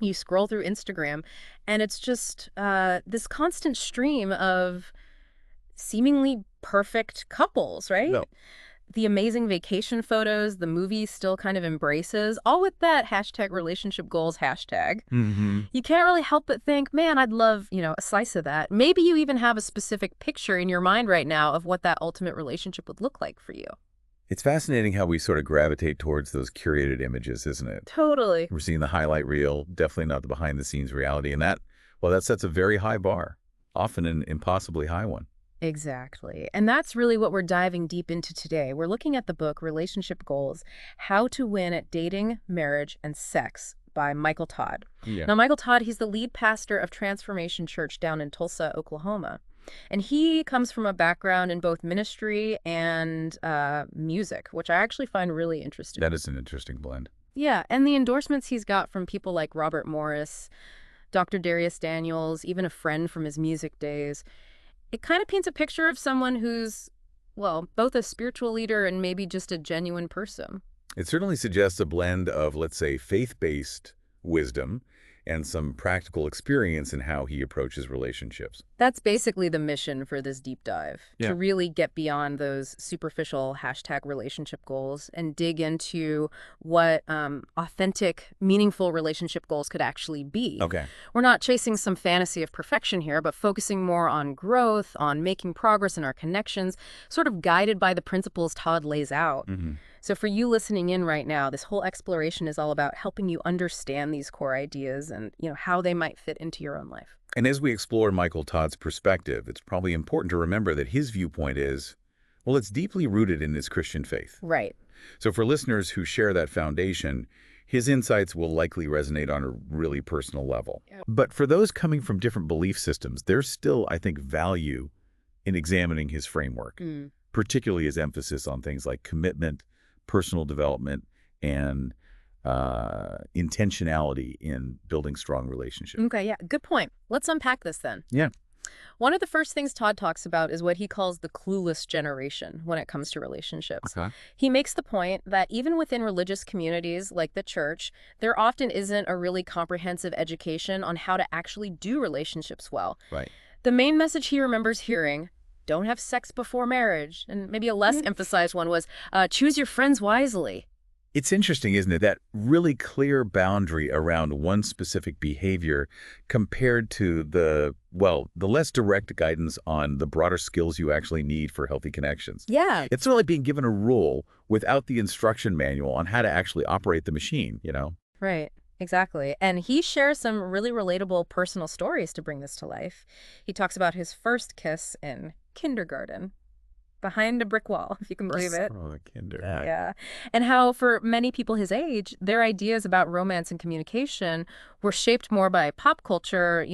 You scroll through Instagram, and it's just this constant stream of seemingly perfect couples, right? No. The amazing vacation photos, the movie still kind of embraces, all with that hashtag relationship goals hashtag. Hmm. You can't really help but think, man, I'd love, a slice of that. Maybe you even have a specific picture in your mind right now of what that ultimate relationship would look like for you. It's fascinating how we sort of gravitate towards those curated images, isn't it? Totally. We're seeing the highlight reel, definitely not the behind-the-scenes reality. And that sets a very high bar, often an impossibly high one. Exactly. And that's really what we're diving deep into today. We're looking at the book Relationship Goals: How to Win at Dating, Marriage, and Sex by Michael Todd. Yeah. Now, Michael Todd, he's the lead pastor of Transformation Church down in Tulsa, Oklahoma. And he comes from a background in both ministry and music, which I actually find really interesting. That is an interesting blend. Yeah, and the endorsements he's got from people like Robert Morris, Dr. Darius Daniels, even a friend from his music days. It kind of paints a picture of someone who's, well, both a spiritual leader and maybe just a genuine person. It certainly suggests a blend of, let's say, faith-based wisdom and some practical experience in how he approaches relationships. That's basically the mission for this deep dive, Yeah. to really get beyond those superficial hashtag relationship goals and dig into what authentic, meaningful relationship goals could actually be. Okay. We're not chasing some fantasy of perfection here, but focusing more on growth, on making progress in our connections, sort of guided by the principles Todd lays out. Mm-hmm. So for you listening in right now, this whole exploration is all about helping you understand these core ideas and, how they might fit into your own life. And as we explore Michael Todd's perspective, it's probably important to remember that his viewpoint is, well, it's deeply rooted in his Christian faith. Right. So for listeners who share that foundation, his insights will likely resonate on a really personal level. Yep. But for those coming from different belief systems, there's still, I think, value in examining his framework, particularly his emphasis on things like commitment, personal development, and intentionality in building strong relationships. Okay, yeah, good point. Let's unpack this then. Yeah. One of the first things Todd talks about is what he calls the clueless generation when it comes to relationships. Okay. He makes the point that even within religious communities like the church, there often isn't a really comprehensive education on how to actually do relationships well. Right. The main message he remembers hearing, don't have sex before marriage, and maybe a less emphasized one was, choose your friends wisely. It's interesting, isn't it, that really clear boundary around one specific behavior compared to the less direct guidance on the broader skills you actually need for healthy connections. Yeah. It's sort of like being given a rule without the instruction manual on how to actually operate the machine, Right. Exactly. And he shares some really relatable personal stories to bring this to life. He talks about his first kiss in kindergarten, behind a brick wall, if you can believe it. Oh, the kinder. Yeah. And how for many people his age, their ideas about romance and communication were shaped more by pop culture,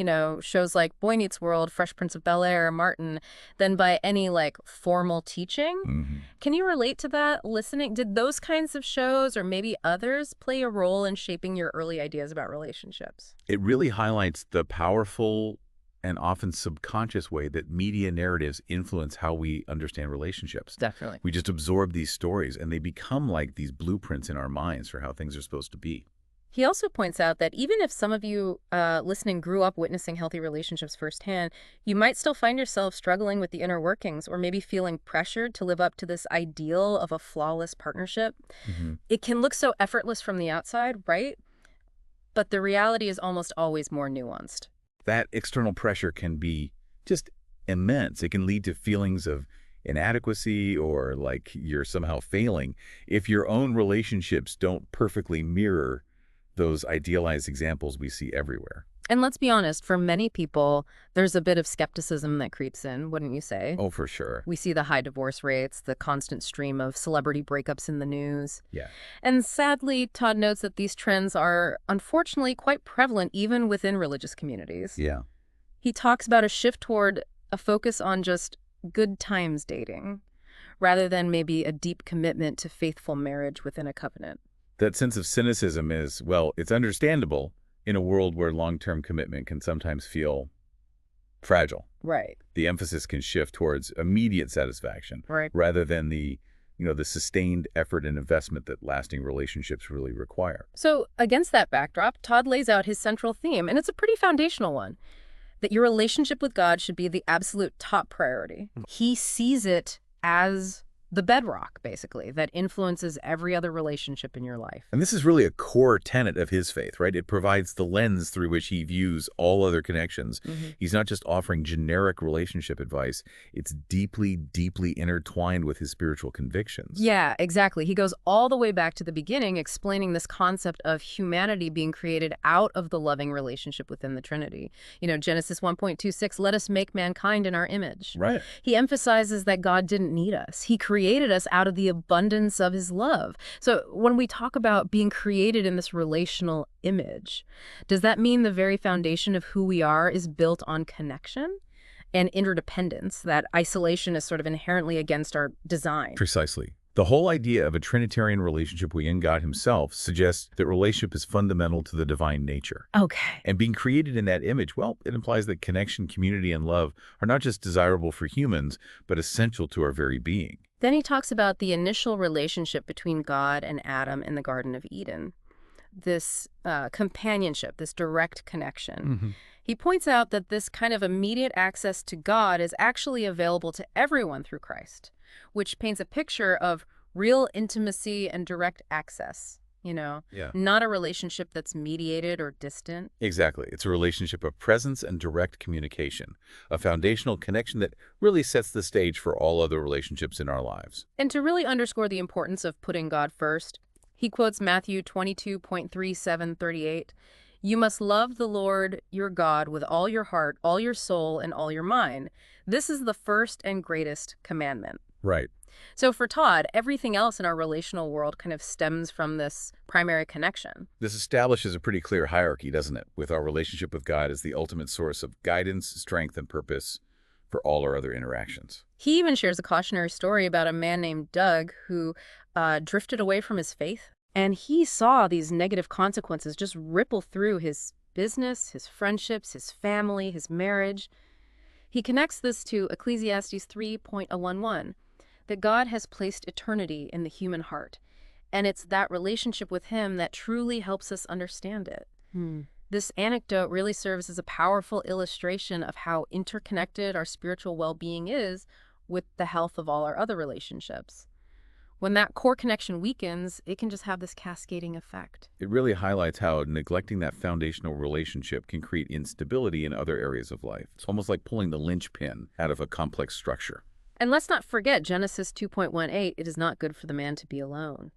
shows like Boy Meets World, Fresh Prince of Bel-Air, Martin, than by any formal teaching. Mm-hmm. Can you relate to that listening? Did those kinds of shows or maybe others play a role in shaping your early ideas about relationships? It really highlights the powerful and often subconscious way that media narratives influence how we understand relationships. Definitely. We just absorb these stories, and they become like these blueprints in our minds for how things are supposed to be. He also points out that even if some of you listening grew up witnessing healthy relationships firsthand, you might still find yourself struggling with the inner workings or maybe feeling pressured to live up to this ideal of a flawless partnership. Mm-hmm. It can look so effortless from the outside, right? But the reality is almost always more nuanced. That external pressure can be just immense. It can lead to feelings of inadequacy or like you're somehow failing if your own relationships don't perfectly mirror those idealized examples we see everywhere. And let's be honest, for many people, there's a bit of skepticism that creeps in, wouldn't you say? Oh, for sure. We see the high divorce rates, the constant stream of celebrity breakups in the news. Yeah. And sadly, Todd notes that these trends are unfortunately quite prevalent even within religious communities. Yeah. He talks about a shift toward a focus on just good times dating, rather than maybe a deep commitment to faithful marriage within a covenant. That sense of cynicism is, it's understandable in a world where long-term commitment can sometimes feel fragile. Right. The emphasis can shift towards immediate satisfaction Right. rather than the the sustained effort and investment that lasting relationships really require. So, against that backdrop, Todd lays out his central theme, and it's a pretty foundational one, that your relationship with God should be the absolute top priority. He sees it as the bedrock, basically, that influences every other relationship in your life. And this is really a core tenet of his faith, right? It provides the lens through which he views all other connections. He's not just offering generic relationship advice. It's deeply, deeply intertwined with his spiritual convictions. Yeah, exactly. He goes all the way back to the beginning, explaining this concept of humanity being created out of the loving relationship within the Trinity. Genesis 1.26, let us make mankind in our image. Right. He emphasizes that God didn't need us. He created us out of the abundance of his love. So when we talk about being created in this relational image, does that mean the very foundation of who we are is built on connection and interdependence, that isolation is sort of inherently against our design? Precisely. The whole idea of a Trinitarian relationship within God himself suggests that relationship is fundamental to the divine nature. Okay. And being created in that image, well, it implies that connection, community, and love are not just desirable for humans, but essential to our very being. Then he talks about the initial relationship between God and Adam in the Garden of Eden, this companionship, this direct connection. He points out that this kind of immediate access to God is actually available to everyone through Christ, which paints a picture of real intimacy and direct access, Yeah. not a relationship that's mediated or distant. Exactly. It's a relationship of presence and direct communication, a foundational connection that really sets the stage for all other relationships in our lives. And to really underscore the importance of putting God first, he quotes Matthew 22.3738, you must love the Lord your God with all your heart, all your soul, and all your mind. This is the first and greatest commandment. Right. So for Todd, everything else in our relational world kind of stems from this primary connection. This establishes a pretty clear hierarchy, doesn't it? With our relationship with God as the ultimate source of guidance, strength, and purpose for all our other interactions. He even shares a cautionary story about a man named Doug who drifted away from his faith. And he saw these negative consequences just ripple through his business, his friendships, his family, his marriage. He connects this to Ecclesiastes 3.11, that God has placed eternity in the human heart. And it's that relationship with him that truly helps us understand it. This anecdote really serves as a powerful illustration of how interconnected our spiritual well-being is with the health of all our other relationships. When that core connection weakens, it can just have this cascading effect. It really highlights how neglecting that foundational relationship can create instability in other areas of life. It's almost like pulling the linchpin out of a complex structure. And let's not forget Genesis 2.18, it is not good for the man to be alone.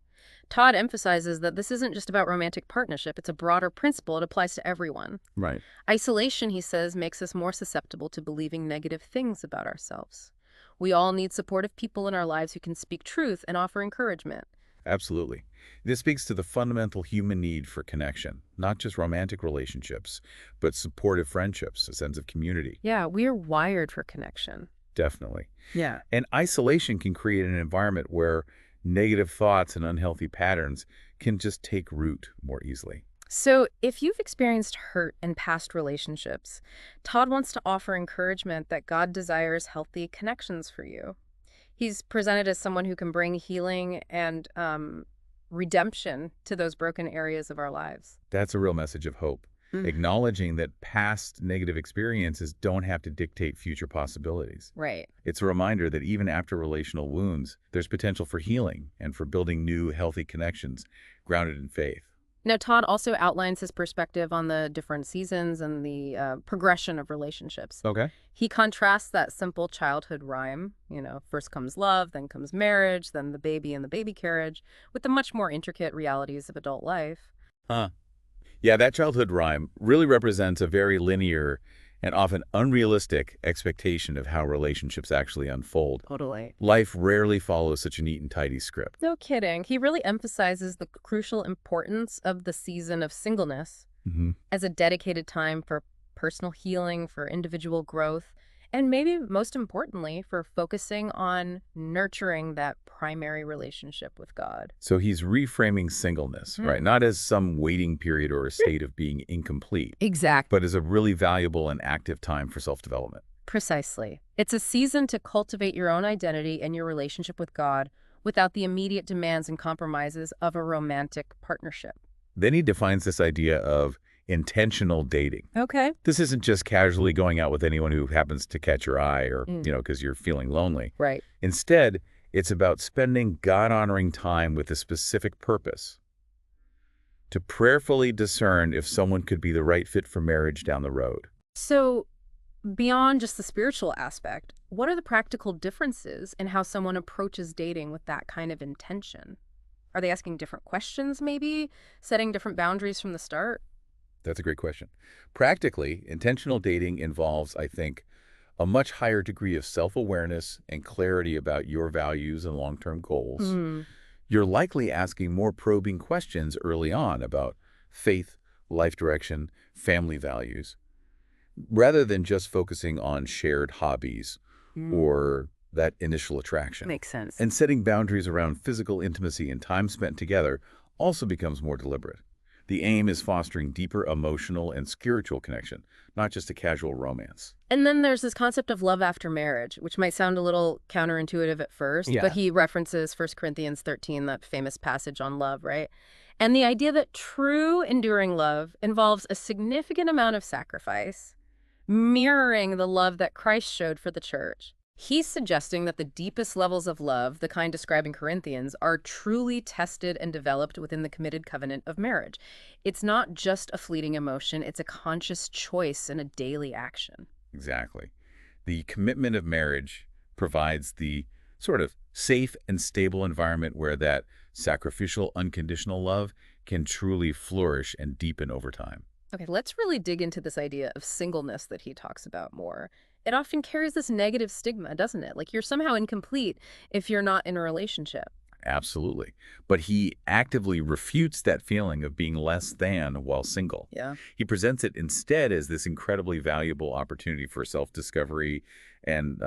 Todd emphasizes that this isn't just about romantic partnership, it's a broader principle. It applies to everyone. Right. Isolation, he says, makes us more susceptible to believing negative things about ourselves. We all need supportive people in our lives who can speak truth and offer encouragement. Absolutely. This speaks to the fundamental human need for connection, not just romantic relationships, but supportive friendships, a sense of community. Yeah, we're wired for connection. Definitely. Yeah. And isolation can create an environment where negative thoughts and unhealthy patterns can just take root more easily. So if you've experienced hurt in past relationships, Todd wants to offer encouragement that God desires healthy connections for you. He's presented as someone who can bring healing and redemption to those broken areas of our lives. That's a real message of hope, acknowledging that past negative experiences don't have to dictate future possibilities. Right. It's a reminder that even after relational wounds, there's potential for healing and for building new, healthy connections grounded in faith. Now, Todd also outlines his perspective on the different seasons and the progression of relationships. Okay. He contrasts that simple childhood rhyme, first comes love, then comes marriage, then the baby and the baby carriage, with the much more intricate realities of adult life. Huh. Yeah, that childhood rhyme really represents a very linear and often unrealistic expectation of how relationships actually unfold. Totally. Life rarely follows such a neat and tidy script. No kidding. He really emphasizes the crucial importance of the season of singleness as a dedicated time for personal healing, for individual growth, and maybe most importantly, for focusing on nurturing that primary relationship with God. So he's reframing singleness, right? Not as some waiting period or a state of being incomplete, Exactly. but as a really valuable and active time for self-development. Precisely. It's a season to cultivate your own identity and your relationship with God without the immediate demands and compromises of a romantic partnership. Then he defines this idea of intentional dating. Okay. This isn't just casually going out with anyone who happens to catch your eye or, Mm. because you're feeling lonely. Right. Instead, it's about spending God-honoring time with a specific purpose, to prayerfully discern if someone could be the right fit for marriage down the road. So, beyond just the spiritual aspect, what are the practical differences in how someone approaches dating with that kind of intention? Are they asking different questions, maybe? Setting different boundaries from the start? That's a great question. Practically, intentional dating involves, I think, a much higher degree of self-awareness and clarity about your values and long-term goals. Hmm. You're likely asking more probing questions early on about faith, life direction, family values, rather than just focusing on shared hobbies Mm. or that initial attraction. Makes sense. And setting boundaries around physical intimacy and time spent together also becomes more deliberate. The aim is fostering deeper emotional and spiritual connection, not just a casual romance. And then there's this concept of love after marriage, which might sound a little counterintuitive at first, but Yeah. he references 1 Corinthians 13, that famous passage on love, right? And the idea that true enduring love involves a significant amount of sacrifice, mirroring the love that Christ showed for the church. He's suggesting that the deepest levels of love, the kind described in Corinthians, are truly tested and developed within the committed covenant of marriage. It's not just a fleeting emotion, it's a conscious choice and a daily action. Exactly. The commitment of marriage provides the sort of safe and stable environment where that sacrificial, unconditional love can truly flourish and deepen over time. Okay, let's really dig into this idea of singleness that he talks about more. It often carries this negative stigma, doesn't it? Like you're somehow incomplete if you're not in a relationship. Absolutely. But he actively refutes that feeling of being less than while single. Yeah. He presents it instead as this incredibly valuable opportunity for self-discovery and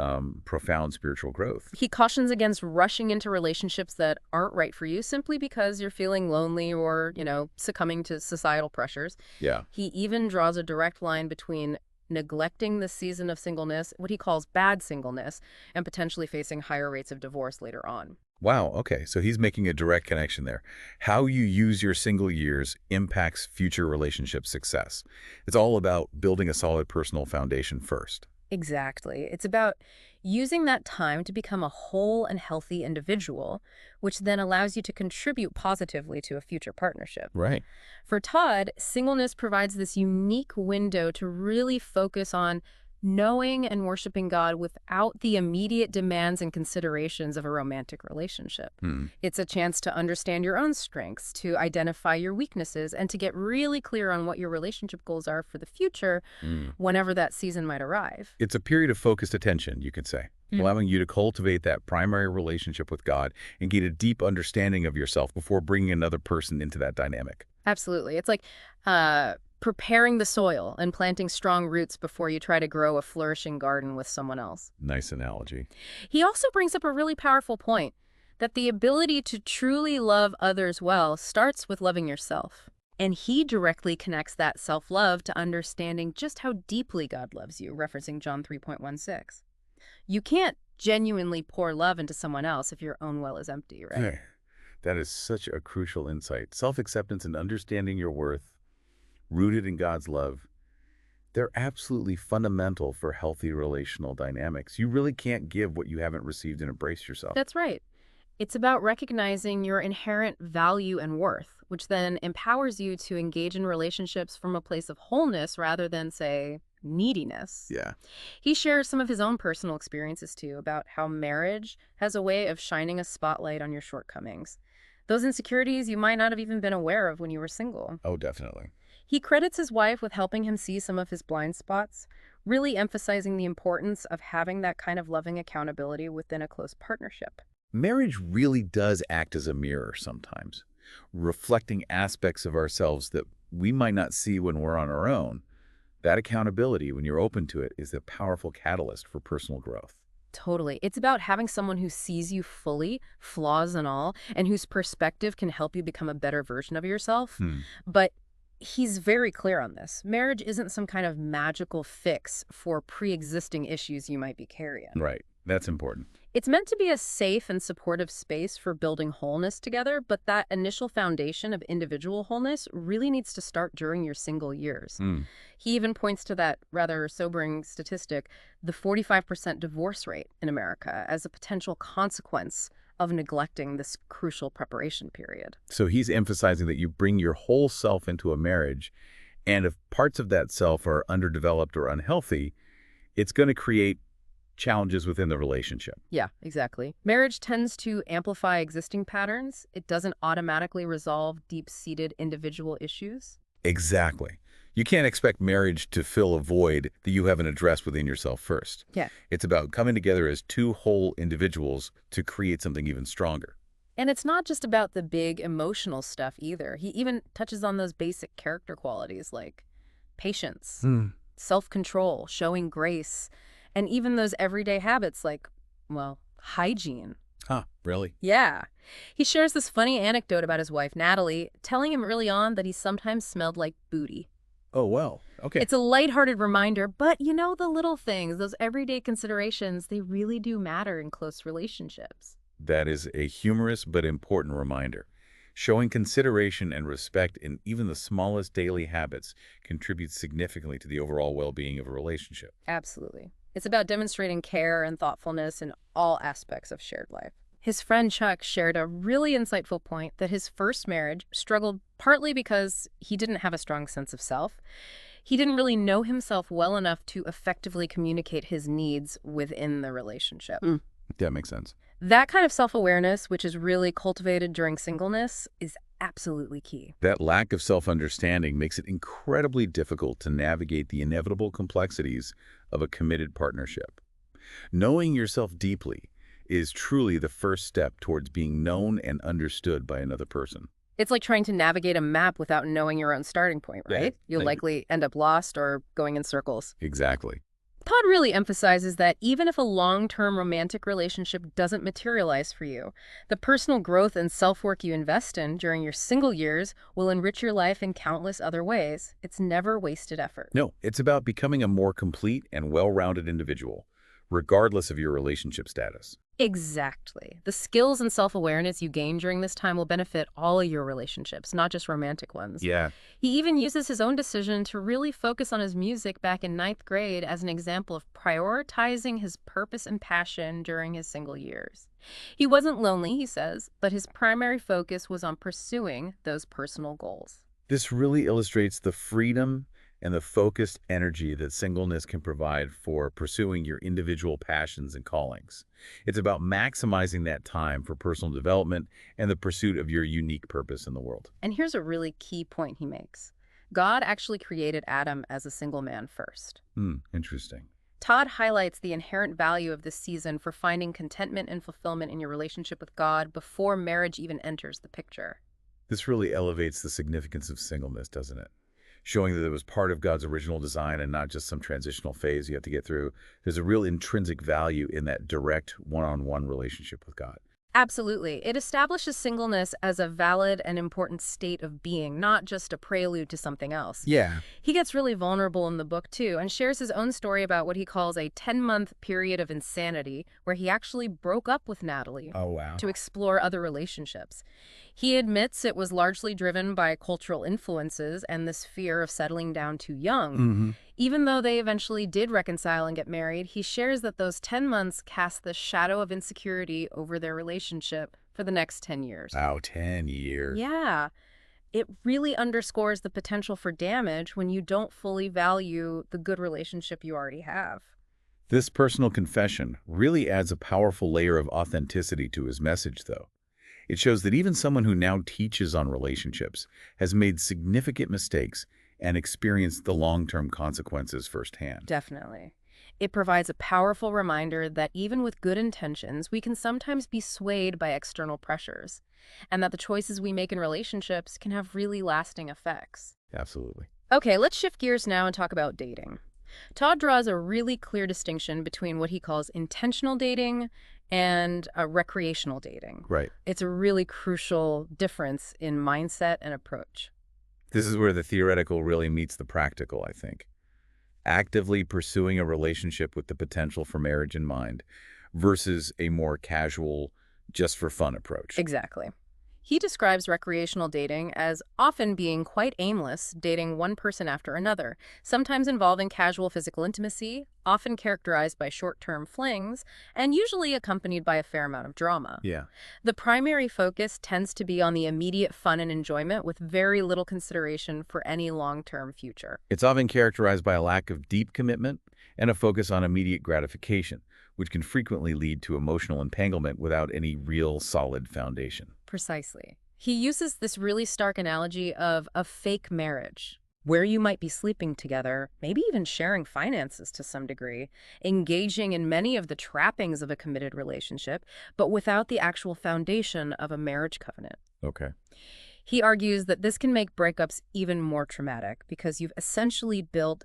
profound spiritual growth. He cautions against rushing into relationships that aren't right for you simply because you're feeling lonely or, succumbing to societal pressures. Yeah. He even draws a direct line between neglecting the season of singleness, what he calls bad singleness, and potentially facing higher rates of divorce later on. Wow, okay. So he's making a direct connection there. How you use your single years impacts future relationship success. It's all about building a solid personal foundation first. Exactly. It's about using that time to become a whole and healthy individual, which then allows you to contribute positively to a future partnership. Right. For Todd, singleness provides this unique window to really focus on knowing and worshiping God without the immediate demands and considerations of a romantic relationship. Hmm. It's a chance to understand your own strengths, to identify your weaknesses, and to get really clear on what your relationship goals are for the future Hmm. whenever that season might arrive. It's a period of focused attention, you could say, allowing you to cultivate that primary relationship with God and get a deep understanding of yourself before bringing another person into that dynamic. Absolutely. It's like preparing the soil and planting strong roots before you try to grow a flourishing garden with someone else. Nice analogy. He also brings up a really powerful point that the ability to truly love others well starts with loving yourself. And he directly connects that self-love to understanding just how deeply God loves you, referencing John 3:16. You can't genuinely pour love into someone else if your own well is empty, right? Hey, that is such a crucial insight. Self-acceptance and understanding your worth, rooted in God's love, they're absolutely fundamental for healthy relational dynamics. You really can't give what you haven't received and embrace yourself. That's right. It's about recognizing your inherent value and worth, which then empowers you to engage in relationships from a place of wholeness rather than, say, neediness. Yeah. He shares some of his own personal experiences, too, about how marriage has a way of shining a spotlight on your shortcomings. Those insecurities you might not have even been aware of when you were single. Oh, definitely. He credits his wife with helping him see some of his blind spots, really emphasizing the importance of having that kind of loving accountability within a close partnership. Marriage really does act as a mirror sometimes, reflecting aspects of ourselves that we might not see when we're on our own. That accountability, when you're open to it, is a powerful catalyst for personal growth. Totally. It's about having someone who sees you fully, flaws and all, and whose perspective can help you become a better version of yourself. Hmm. But he's very clear on this. Marriage isn't some kind of magical fix for pre-existing issues you might be carrying. Right. That's important. It's meant to be a safe and supportive space for building wholeness together, but that initial foundation of individual wholeness really needs to start during your single years. Hmm. He even points to that rather sobering statistic, the 45% divorce rate in America, as a potential consequence of neglecting this crucial preparation period. So he's emphasizing that you bring your whole self into a marriage, and if parts of that self are underdeveloped or unhealthy, it's going to create challenges within the relationship. Yeah, exactly. Marriage tends to amplify existing patterns. It doesn't automatically resolve deep-seated individual issues. Exactly. You can't expect marriage to fill a void that you haven't addressed within yourself first. Yeah. It's about coming together as two whole individuals to create something even stronger. And it's not just about the big emotional stuff either. He even touches on those basic character qualities like patience, Hmm. self-control, showing grace, and even those everyday habits like, well, hygiene. Huh, really? Yeah. He shares this funny anecdote about his wife, Natalie, telling him early on that he sometimes smelled like booty. Oh, well, okay. It's a lighthearted reminder, but you know, the little things, those everyday considerations, they really do matter in close relationships. That is a humorous but important reminder. Showing consideration and respect in even the smallest daily habits contributes significantly to the overall well-being of a relationship. Absolutely. It's about demonstrating care and thoughtfulness in all aspects of shared life. His friend Chuck shared a really insightful point that his first marriage struggled partly because he didn't have a strong sense of self. He didn't really know himself well enough to effectively communicate his needs within the relationship. That makes sense. That kind of self-awareness, which is really cultivated during singleness, is absolutely key. That lack of self-understanding makes it incredibly difficult to navigate the inevitable complexities of a committed partnership. Knowing yourself deeply is truly the first step towards being known and understood by another person. It's like trying to navigate a map without knowing your own starting point, Yeah, right? You'll likely end up lost or going in circles. exactly. Todd really emphasizes that even if a long-term romantic relationship doesn't materialize for you, the personal growth and self-work you invest in during your single years will enrich your life in countless other ways. It's never wasted effort. No, it's about becoming a more complete and well-rounded individual, regardless of your relationship status. Exactly. The skills and self-awareness you gain during this time will benefit all of your relationships, not just romantic ones. Yeah. He even uses his own decision to really focus on his music back in ninth grade as an example of prioritizing his purpose and passion during his single years. He wasn't lonely, he says, but his primary focus was on pursuing those personal goals. This really illustrates the freedom and the focused energy that singleness can provide for pursuing your individual passions and callings. It's about maximizing that time for personal development and the pursuit of your unique purpose in the world. And here's a really key point he makes. God actually created Adam as a single man first. Interesting. Todd highlights the inherent value of this season for finding contentment and fulfillment in your relationship with God before marriage even enters the picture. This really elevates the significance of singleness, doesn't it? Showing that it was part of God's original design and not just some transitional phase you have to get through. There's a real intrinsic value in that direct one-on-one relationship with God. Absolutely. It establishes singleness as a valid and important state of being, not just a prelude to something else. Yeah. He gets really vulnerable in the book, too, and shares his own story about what he calls a 10-month period of insanity where he actually broke up with Natalie Oh, wow. to explore other relationships. He admits it was largely driven by cultural influences and this fear of settling down too young. Even though they eventually did reconcile and get married, he shares that those 10 months cast the shadow of insecurity over their relationship for the next 10 years. Wow, 10 years. Yeah, it really underscores the potential for damage when you don't fully value the good relationship you already have. This personal confession really adds a powerful layer of authenticity to his message, though. It shows that even someone who now teaches on relationships has made significant mistakes and experienced the long-term consequences firsthand. Definitely. It provides a powerful reminder that even with good intentions, we can sometimes be swayed by external pressures, and that the choices we make in relationships can have really lasting effects. Absolutely. Okay, let's shift gears now and talk about dating. Todd draws a really clear distinction between what he calls intentional dating and recreational dating. Right. It's a really crucial difference in mindset and approach. This is where the theoretical really meets the practical, I think. Actively pursuing a relationship with the potential for marriage in mind versus a more casual, just for fun approach. Exactly. He describes recreational dating as often being quite aimless, dating one person after another, sometimes involving casual physical intimacy, often characterized by short-term flings, and usually accompanied by a fair amount of drama. Yeah. The primary focus tends to be on the immediate fun and enjoyment with very little consideration for any long-term future. It's often characterized by a lack of deep commitment and a focus on immediate gratification, which can frequently lead to emotional entanglement without any real solid foundation. Precisely. He uses this really stark analogy of a fake marriage, where you might be sleeping together, maybe even sharing finances to some degree, engaging in many of the trappings of a committed relationship, but without the actual foundation of a marriage covenant. Okay. He argues that this can make breakups even more traumatic because you've essentially built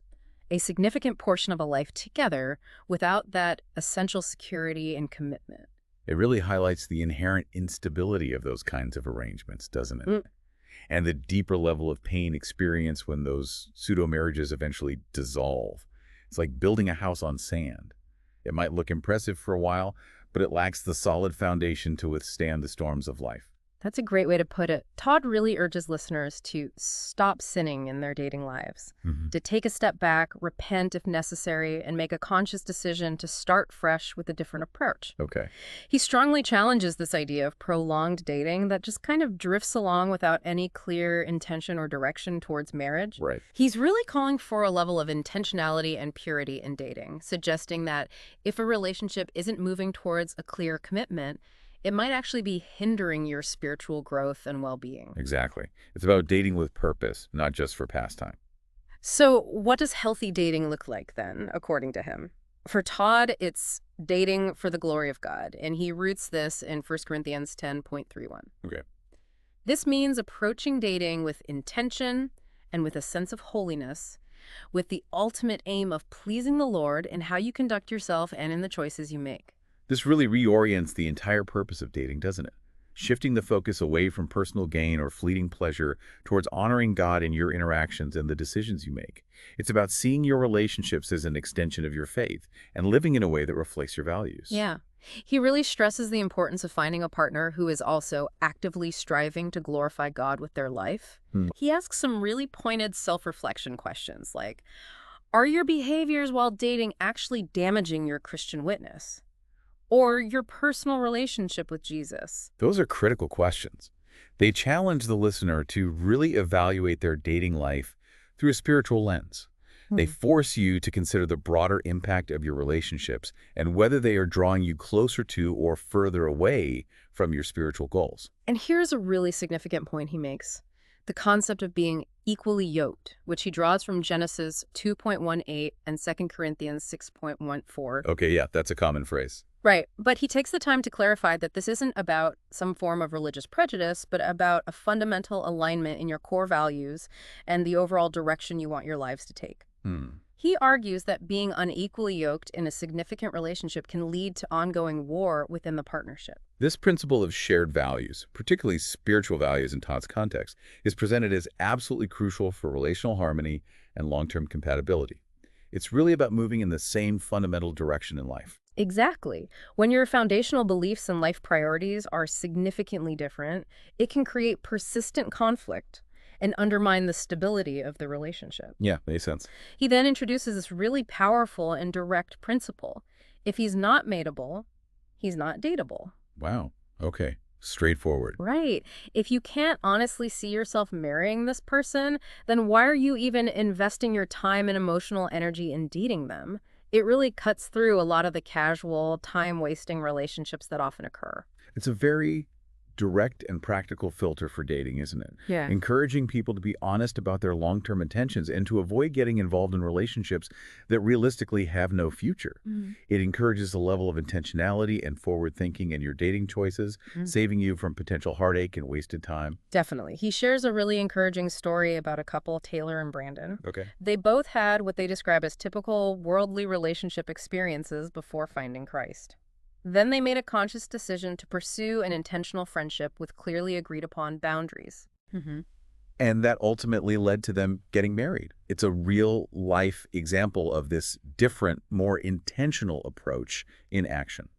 a significant portion of a life together without that essential security and commitment. It really highlights the inherent instability of those kinds of arrangements, doesn't it? Mm. And the deeper level of pain experienced when those pseudo-marriages eventually dissolve. It's like building a house on sand. It might look impressive for a while, but it lacks the solid foundation to withstand the storms of life. That's a great way to put it. Todd really urges listeners to stop sinning in their dating lives, to take a step back, repent if necessary, and make a conscious decision to start fresh with a different approach. Okay. He strongly challenges this idea of prolonged dating that just kind of drifts along without any clear intention or direction towards marriage. Right. He's really calling for a level of intentionality and purity in dating, suggesting that if a relationship isn't moving towards a clear commitment, it might actually be hindering your spiritual growth and well-being. Exactly. It's about dating with purpose, not just for pastime. So what does healthy dating look like then, according to him? For Todd, it's dating for the glory of God, and he roots this in 1 Corinthians 10:31. Okay. This means approaching dating with intention and with a sense of holiness, with the ultimate aim of pleasing the Lord in how you conduct yourself and in the choices you make. This really reorients the entire purpose of dating, doesn't it? Shifting the focus away from personal gain or fleeting pleasure towards honoring God in your interactions and the decisions you make. It's about seeing your relationships as an extension of your faith and living in a way that reflects your values. Yeah. He really stresses the importance of finding a partner who is also actively striving to glorify God with their life. He asks some really pointed self-reflection questions like, are your behaviors while dating actually damaging your Christian witness? Or your personal relationship with Jesus? Those are critical questions. They challenge the listener to really evaluate their dating life through a spiritual lens. They force you to consider the broader impact of your relationships and whether they are drawing you closer to or further away from your spiritual goals. And here's a really significant point he makes. The concept of being equally yoked, which he draws from Genesis 2.18 and 2 Corinthians 6.14. Okay, yeah, that's a common phrase. Right, but he takes the time to clarify that this isn't about some form of religious prejudice, but about a fundamental alignment in your core values and the overall direction you want your lives to take. He argues that being unequally yoked in a significant relationship can lead to ongoing war within the partnership. This principle of shared values, particularly spiritual values in Todd's context, is presented as absolutely crucial for relational harmony and long-term compatibility. It's really about moving in the same fundamental direction in life. Exactly. When your foundational beliefs and life priorities are significantly different, it can create persistent conflict and undermine the stability of the relationship. Yeah, makes sense. He then introduces this really powerful and direct principle. If he's not mateable, he's not dateable. Wow. Okay. Straightforward. Right. If you can't honestly see yourself marrying this person, then why are you even investing your time and emotional energy in dating them? It really cuts through a lot of the casual, time-wasting relationships that often occur. It's a very direct and practical filter for dating, isn't it? Yeah. Encouraging people to be honest about their long-term intentions and to avoid getting involved in relationships that realistically have no future. It encourages a level of intentionality and forward thinking in your dating choices, saving you from potential heartache and wasted time. Definitely. He shares a really encouraging story about a couple, Taylor and Brandon. Okay. They both had what they describe as typical worldly relationship experiences before finding Christ. Then they made a conscious decision to pursue an intentional friendship with clearly agreed upon boundaries. And that ultimately led to them getting married. It's a real life example of this different, more intentional approach in action.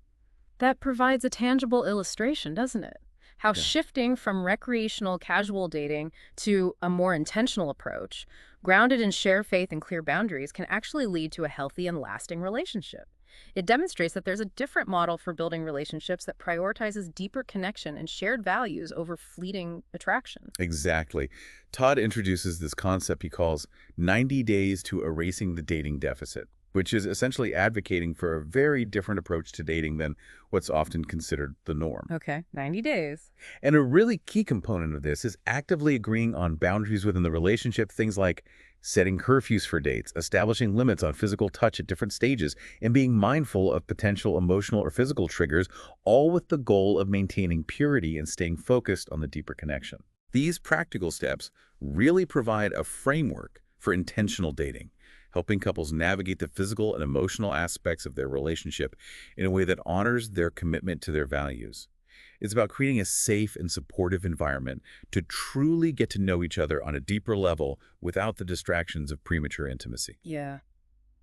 That provides a tangible illustration, doesn't it? How Yeah. shifting from recreational casual dating to a more intentional approach, grounded in shared faith and clear boundaries, can actually lead to a healthy and lasting relationship. It demonstrates that there's a different model for building relationships that prioritizes deeper connection and shared values over fleeting attraction. Exactly. Todd introduces this concept he calls 90 days to erasing the dating deficit, which is essentially advocating for a very different approach to dating than what's often considered the norm. Okay, 90 days. And a really key component of this is actively agreeing on boundaries within the relationship, things like setting curfews for dates, establishing limits on physical touch at different stages, and being mindful of potential emotional or physical triggers, all with the goal of maintaining purity and staying focused on the deeper connection. These practical steps really provide a framework for intentional dating, helping couples navigate the physical and emotional aspects of their relationship in a way that honors their commitment to their values. It's about creating a safe and supportive environment to truly get to know each other on a deeper level without the distractions of premature intimacy. Yeah.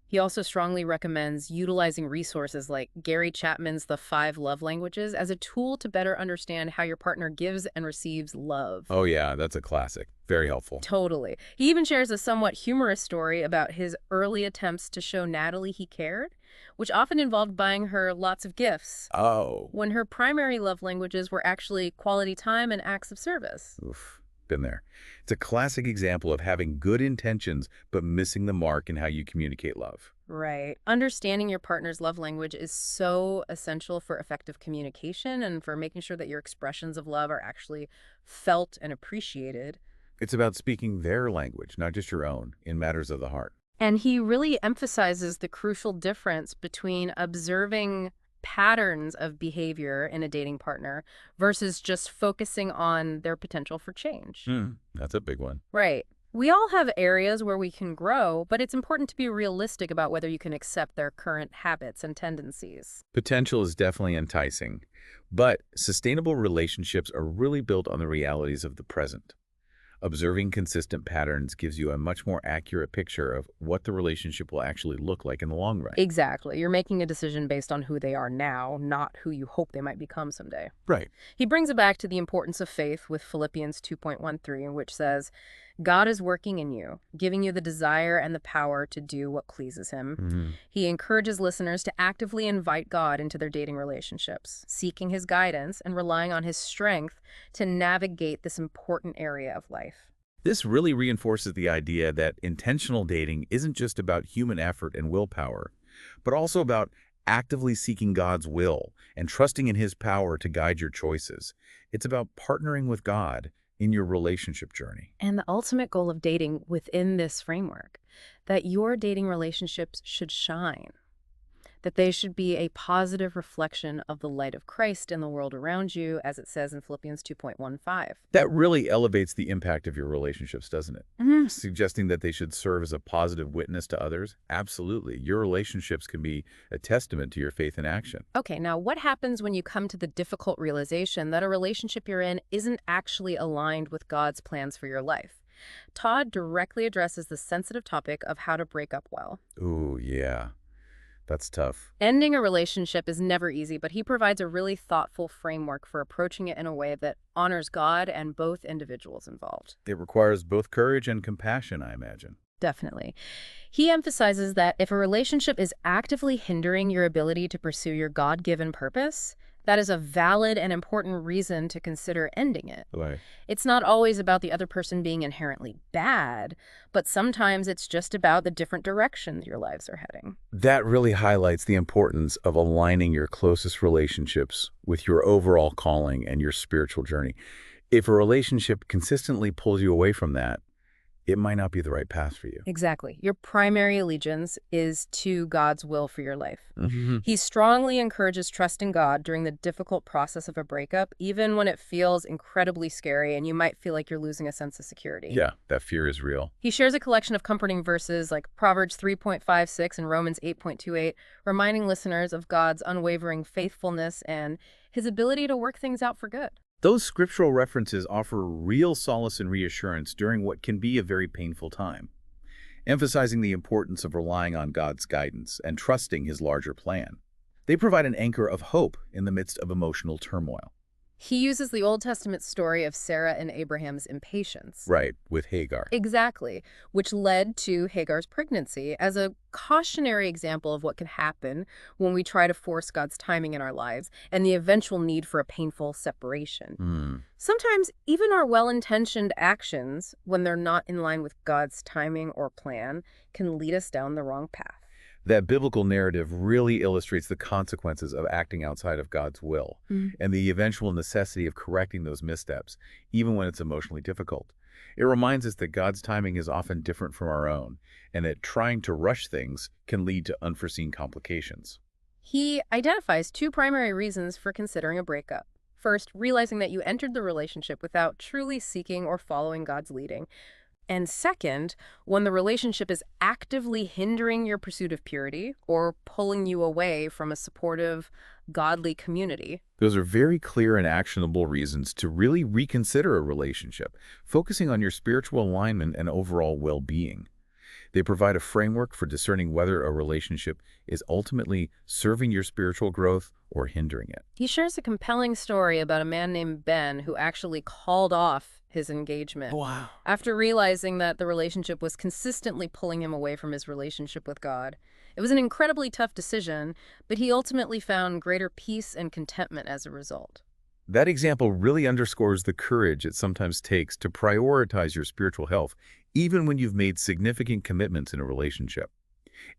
He also strongly recommends utilizing resources like Gary Chapman's The Five Love Languages as a tool to better understand how your partner gives and receives love. Oh yeah, that's a classic. Very helpful. Totally. He even shares a somewhat humorous story about his early attempts to show Natalie he cared, which often involved buying her lots of gifts, Oh, when her primary love languages were actually quality time and acts of service. oof, been there. It's a classic example of having good intentions but missing the mark in how you communicate love. Right. Understanding your partner's love language is so essential for effective communication and for making sure that your expressions of love are actually felt and appreciated. It's about speaking their language, not just your own, in matters of the heart. And he really emphasizes the crucial difference between observing patterns of behavior in a dating partner versus just focusing on their potential for change. That's a big one. Right. We all have areas where we can grow, but it's important to be realistic about whether you can accept their current habits and tendencies. Potential is definitely enticing, but sustainable relationships are really built on the realities of the present. Observing consistent patterns gives you a much more accurate picture of what the relationship will actually look like in the long run. Exactly. You're making a decision based on who they are now, not who you hope they might become someday. Right. He brings it back to the importance of faith with Philippians 2.13, which says, God is working in you, giving you the desire and the power to do what pleases him. Mhm. He encourages listeners to actively invite God into their dating relationships, seeking his guidance and relying on his strength to navigate this important area of life. This really reinforces the idea that intentional dating isn't just about human effort and willpower, but also about actively seeking God's will and trusting in his power to guide your choices. It's about partnering with God in your relationship journey. And the ultimate goal of dating within this framework, that your dating relationships should shine, that they should be a positive reflection of the light of Christ in the world around you, as it says in Philippians 2.15. That really elevates the impact of your relationships, doesn't it? Mhm. Suggesting that they should serve as a positive witness to others? Absolutely. Your relationships can be a testament to your faith in action. Okay, now what happens when you come to the difficult realization that a relationship you're in isn't actually aligned with God's plans for your life? Todd directly addresses the sensitive topic of how to break up well. Ooh, yeah. That's tough. Ending a relationship is never easy, but he provides a really thoughtful framework for approaching it in a way that honors God and both individuals involved. It requires both courage and compassion, I imagine. Definitely. He emphasizes that if a relationship is actively hindering your ability to pursue your God-given purpose, that is a valid and important reason to consider ending it. Right. It's not always about the other person being inherently bad, but sometimes it's just about the different directions your lives are heading. That really highlights the importance of aligning your closest relationships with your overall calling and your spiritual journey. If a relationship consistently pulls you away from that, it might not be the right path for you. Exactly. Your primary allegiance is to God's will for your life. Mhm. He strongly encourages trust in God during the difficult process of a breakup, even when it feels incredibly scary and you might feel like you're losing a sense of security. Yeah, that fear is real. He shares a collection of comforting verses like Proverbs 3.56 and Romans 8.28, reminding listeners of God's unwavering faithfulness and his ability to work things out for good. Those scriptural references offer real solace and reassurance during what can be a very painful time, emphasizing the importance of relying on God's guidance and trusting his larger plan. They provide an anchor of hope in the midst of emotional turmoil. He uses the Old Testament story of Sarah and Abraham's impatience. Right, with Hagar. Exactly, which led to Hagar's pregnancy as a cautionary example of what can happen when we try to force God's timing in our lives and the eventual need for a painful separation. Hmm. Sometimes even our well-intentioned actions, when they're not in line with God's timing or plan, can lead us down the wrong path. That biblical narrative really illustrates the consequences of acting outside of God's will and the eventual necessity of correcting those missteps, even when it's emotionally difficult. It reminds us that God's timing is often different from our own, and that trying to rush things can lead to unforeseen complications. He identifies two primary reasons for considering a breakup. First, realizing that you entered the relationship without truly seeking or following God's leading. And second, when the relationship is actively hindering your pursuit of purity or pulling you away from a supportive, godly community. Those are very clear and actionable reasons to really reconsider a relationship, focusing on your spiritual alignment and overall well-being. They provide a framework for discerning whether a relationship is ultimately serving your spiritual growth or hindering it. He shares a compelling story about a man named Ben who actually called off his engagement Wow. after realizing that the relationship was consistently pulling him away from his relationship with God. It was an incredibly tough decision, but he ultimately found greater peace and contentment as a result. That example really underscores the courage it sometimes takes to prioritize your spiritual health, even when you've made significant commitments in a relationship.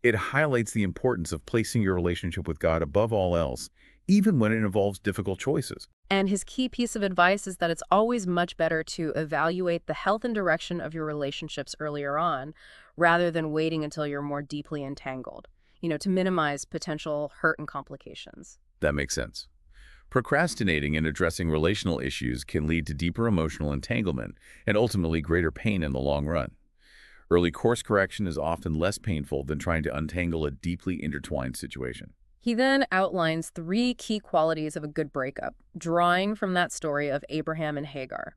It highlights the importance of placing your relationship with God above all else, even when it involves difficult choices. And his key piece of advice is that it's always much better to evaluate the health and direction of your relationships earlier on, rather than waiting until you're more deeply entangled, to minimize potential hurt and complications. That makes sense. Procrastinating and addressing relational issues can lead to deeper emotional entanglement and ultimately greater pain in the long run. Early course correction is often less painful than trying to untangle a deeply intertwined situation. He then outlines three key qualities of a good breakup, drawing from that story of Abraham and Hagar.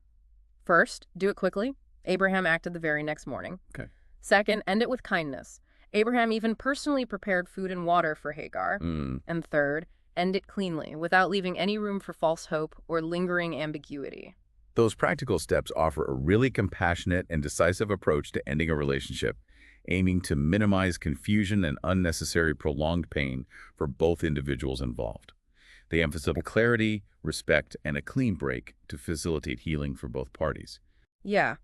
First, do it quickly. Abraham acted the very next morning. Okay. Second, end it with kindness. Abraham even personally prepared food and water for Hagar. And third, end it cleanly, without leaving any room for false hope or lingering ambiguity. Those practical steps offer a really compassionate and decisive approach to ending a relationship, aiming to minimize confusion and unnecessary prolonged pain for both individuals involved. They emphasize clarity, respect, and a clean break to facilitate healing for both parties. Yeah.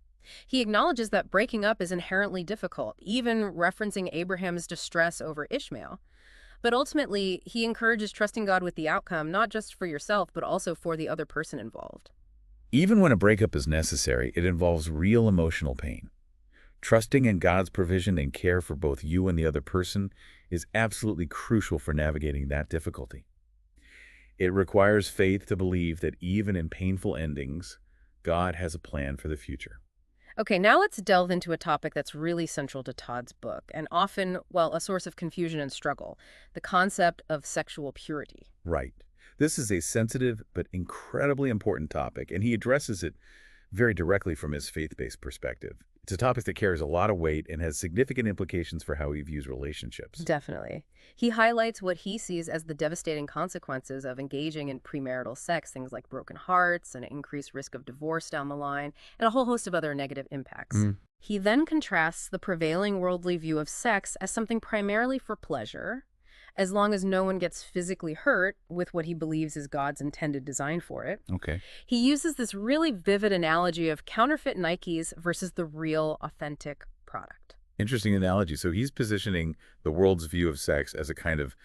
He acknowledges that breaking up is inherently difficult, even referencing Abraham's distress over Ishmael. But ultimately, he encourages trusting God with the outcome, not just for yourself, but also for the other person involved. Even when a breakup is necessary, it involves real emotional pain. Trusting in God's provision and care for both you and the other person is absolutely crucial for navigating that difficulty. It requires faith to believe that even in painful endings, God has a plan for the future. Okay, now let's delve into a topic that's really central to Todd's book, and often, a source of confusion and struggle, the concept of sexual purity. Right. This is a sensitive but incredibly important topic, and he addresses it very directly from his faith-based perspective. It's a topic that carries a lot of weight and has significant implications for how he views relationships. Definitely. He highlights what he sees as the devastating consequences of engaging in premarital sex, things like broken hearts, an increased risk of divorce down the line, and a whole host of other negative impacts. He then contrasts the prevailing worldly view of sex as something primarily for pleasure, as long as no one gets physically hurt, with what he believes is God's intended design for it. Okay. He uses this really vivid analogy of counterfeit Nikes versus the real, authentic product. Interesting analogy. So he's positioning the world's view of sex as a kind of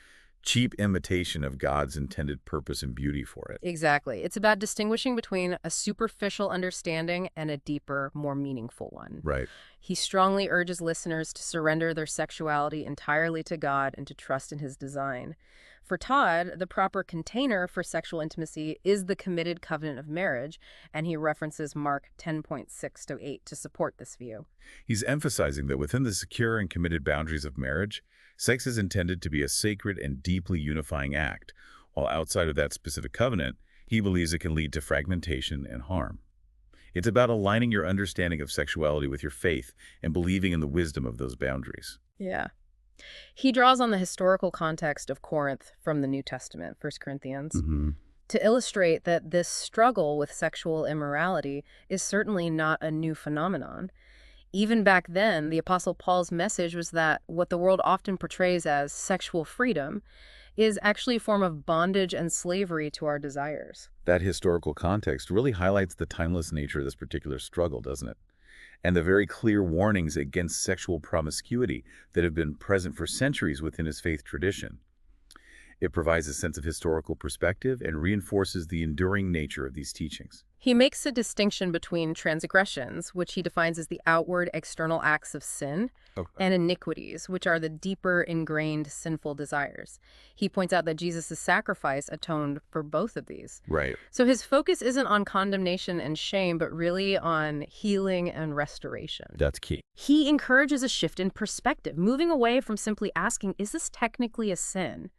cheap imitation of God's intended purpose and beauty for it. Exactly. It's about distinguishing between a superficial understanding and a deeper, more meaningful one. Right. He strongly urges listeners to surrender their sexuality entirely to God and to trust in his design. For Todd, the proper container for sexual intimacy is the committed covenant of marriage, and he references Mark 10:6-8 to support this view. He's emphasizing that within the secure and committed boundaries of marriage, sex is intended to be a sacred and deeply unifying act, while outside of that specific covenant, he believes it can lead to fragmentation and harm. It's about aligning your understanding of sexuality with your faith and believing in the wisdom of those boundaries. Yeah. He draws on the historical context of Corinth from the New Testament, 1 Corinthians, Hmm. to illustrate that this struggle with sexual immorality is certainly not a new phenomenon. Even back then, the Apostle Paul's message was that what the world often portrays as sexual freedom is actually a form of bondage and slavery to our desires. That historical context really highlights the timeless nature of this particular struggle, doesn't it? And the very clear warnings against sexual promiscuity that have been present for centuries within his faith tradition. It provides a sense of historical perspective and reinforces the enduring nature of these teachings. He makes a distinction between transgressions, which he defines as the outward external acts of sin, Okay. and iniquities, which are the deeper ingrained sinful desires. He points out that Jesus' sacrifice atoned for both of these. Right. So his focus isn't on condemnation and shame, but really on healing and restoration. That's key. He encourages a shift in perspective, moving away from simply asking, is this technically a sin?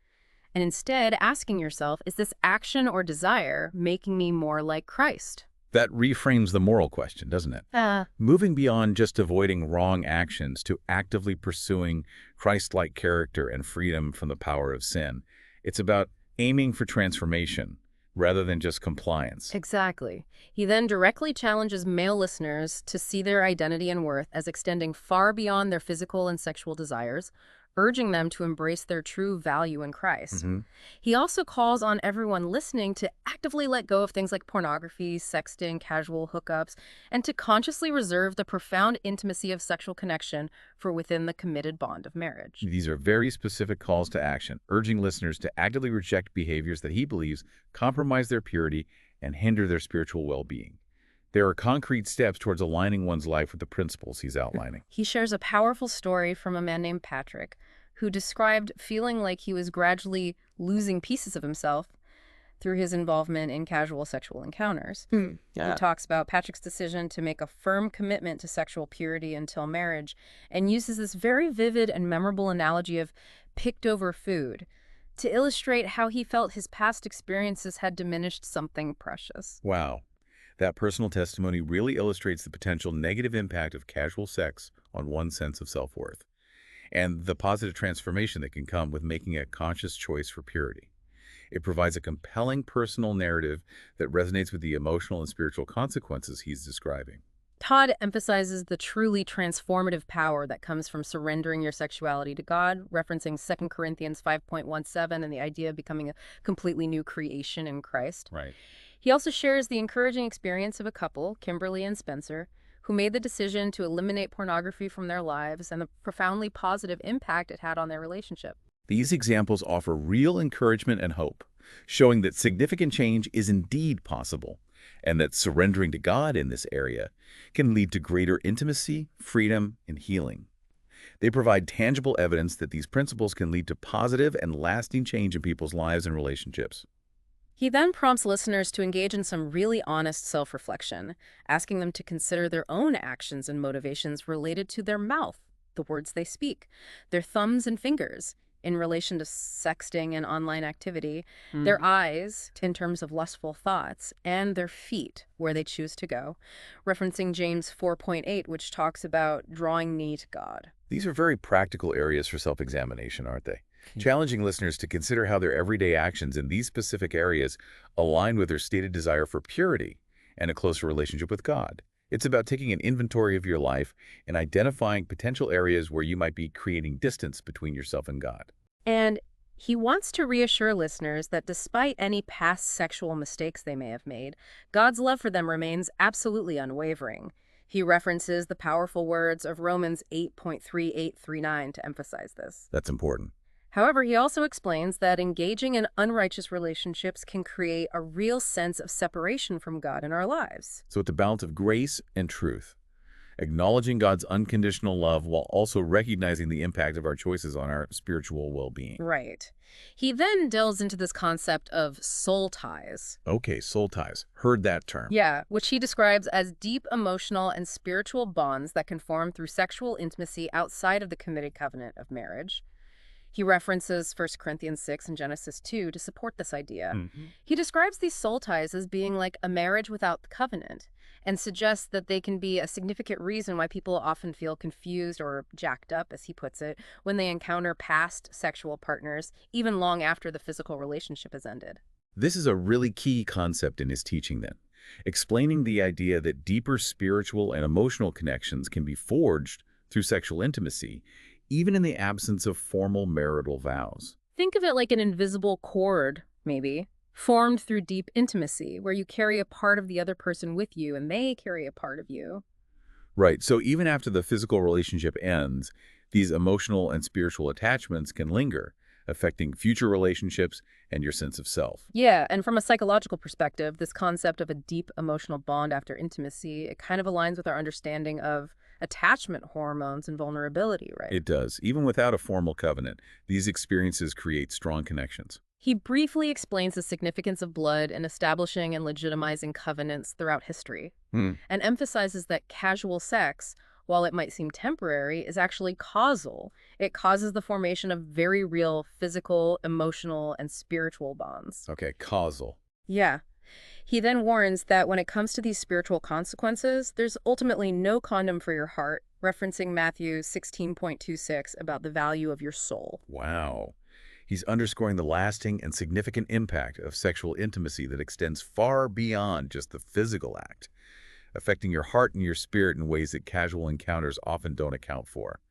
And instead asking yourself, is this action or desire making me more like Christ? That reframes the moral question, doesn't it? Moving beyond just avoiding wrong actions to actively pursuing Christ-like character and freedom from the power of sin. It's about aiming for transformation rather than just compliance. Exactly. He then directly challenges male listeners to see their identity and worth as extending far beyond their physical and sexual desires, urging them to embrace their true value in Christ. Hmm. He also calls on everyone listening to actively let go of things like pornography, sexting, casual hookups, and to consciously reserve the profound intimacy of sexual connection for within the committed bond of marriage. These are very specific calls to action, urging listeners to actively reject behaviors that he believes compromise their purity and hinder their spiritual well-being. There are concrete steps towards aligning one's life with the principles he's outlining. He shares a powerful story from a man named Patrick, who described feeling like he was gradually losing pieces of himself through his involvement in casual sexual encounters. He talks about Patrick's decision to make a firm commitment to sexual purity until marriage and uses this very vivid and memorable analogy of picked over food to illustrate how he felt his past experiences had diminished something precious. Wow. That personal testimony really illustrates the potential negative impact of casual sex on one's sense of self-worth and the positive transformation that can come with making a conscious choice for purity. It provides a compelling personal narrative that resonates with the emotional and spiritual consequences he's describing. Todd emphasizes the truly transformative power that comes from surrendering your sexuality to God, referencing 2 Corinthians 5.17 and the idea of becoming a completely new creation in Christ. Right. He also shares the encouraging experience of a couple, Kimberly and Spencer, who made the decision to eliminate pornography from their lives and the profoundly positive impact it had on their relationship. These examples offer real encouragement and hope, showing that significant change is indeed possible, and that surrendering to God in this area can lead to greater intimacy, freedom, and healing. They provide tangible evidence that these principles can lead to positive and lasting change in people's lives and relationships. He then prompts listeners to engage in some really honest self-reflection, asking them to consider their own actions and motivations related to their mouth, the words they speak, their thumbs and fingers, in relation to sexting and online activity, their eyes in terms of lustful thoughts, and their feet where they choose to go, referencing James 4.8, which talks about drawing near to God. These are very practical areas for self-examination, aren't they? Challenging listeners to consider how their everyday actions in these specific areas align with their stated desire for purity and a closer relationship with God. It's about taking an inventory of your life and identifying potential areas where you might be creating distance between yourself and God. And he wants to reassure listeners that despite any past sexual mistakes they may have made, God's love for them remains absolutely unwavering. He references the powerful words of Romans 8.3839 to emphasize this. That's important. However, he also explains that engaging in unrighteous relationships can create a real sense of separation from God in our lives. So it's a balance of grace and truth, acknowledging God's unconditional love while also recognizing the impact of our choices on our spiritual well-being. Right. He then delves into this concept of soul ties. Okay, soul ties. Heard that term. Yeah, which he describes as deep emotional and spiritual bonds that can form through sexual intimacy outside of the committed covenant of marriage. He references 1 Corinthians 6 and Genesis 2 to support this idea. Hmm. He describes these soul ties as being like a marriage without the covenant and suggests that they can be a significant reason why people often feel confused or jacked up, as he puts it, when they encounter past sexual partners, even long after the physical relationship has ended. This is a really key concept in his teaching then, explaining the idea that deeper spiritual and emotional connections can be forged through sexual intimacy, even in the absence of formal marital vows. Think of it like an invisible cord, maybe, formed through deep intimacy, where you carry a part of the other person with you and they carry a part of you. Right, so even after the physical relationship ends, these emotional and spiritual attachments can linger, affecting future relationships and your sense of self. Yeah, and from a psychological perspective, this concept of a deep emotional bond after intimacy, it kind of aligns with our understanding of attachment hormones and vulnerability, right? It does. Even without a formal covenant, these experiences create strong connections. He briefly explains the significance of blood in establishing and legitimizing covenants throughout history, Hmm. and emphasizes that casual sex, while it might seem temporary, is actually causal. It causes the formation of very real physical, emotional, and spiritual bonds. Okay, causal. Yeah. He then warns that when it comes to these spiritual consequences, there's ultimately no condom for your heart, referencing Matthew 16.26 about the value of your soul. Wow. He's underscoring the lasting and significant impact of sexual intimacy that extends far beyond just the physical act, affecting your heart and your spirit in ways that casual encounters often don't account for.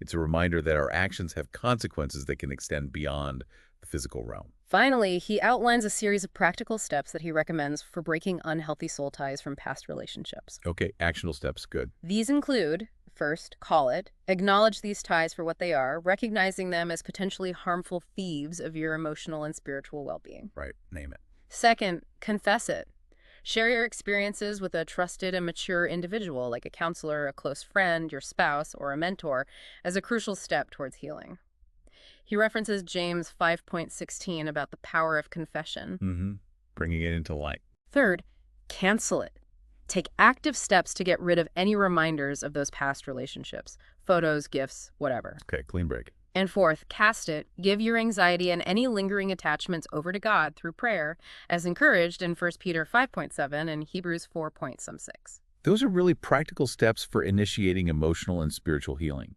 It's a reminder that our actions have consequences that can extend beyond the physical realm. Finally, he outlines a series of practical steps that he recommends for breaking unhealthy soul ties from past relationships. Okay, actionable steps, good. These include, first, call it, acknowledge these ties for what they are, recognizing them as potentially harmful thieves of your emotional and spiritual well-being. Right, name it. Second, confess it. Share your experiences with a trusted and mature individual, like a counselor, a close friend, your spouse, or a mentor, as a crucial step towards healing. He references James 5.16 about the power of confession. Mm-hmm. Bringing it into light. Third, cancel it. Take active steps to get rid of any reminders of those past relationships, photos, gifts, whatever. Okay, clean break. And fourth, cast it. Give your anxiety and any lingering attachments over to God through prayer, as encouraged in 1 Peter 5.7 and Hebrews 4.6. Those are really practical steps for initiating emotional and spiritual healing.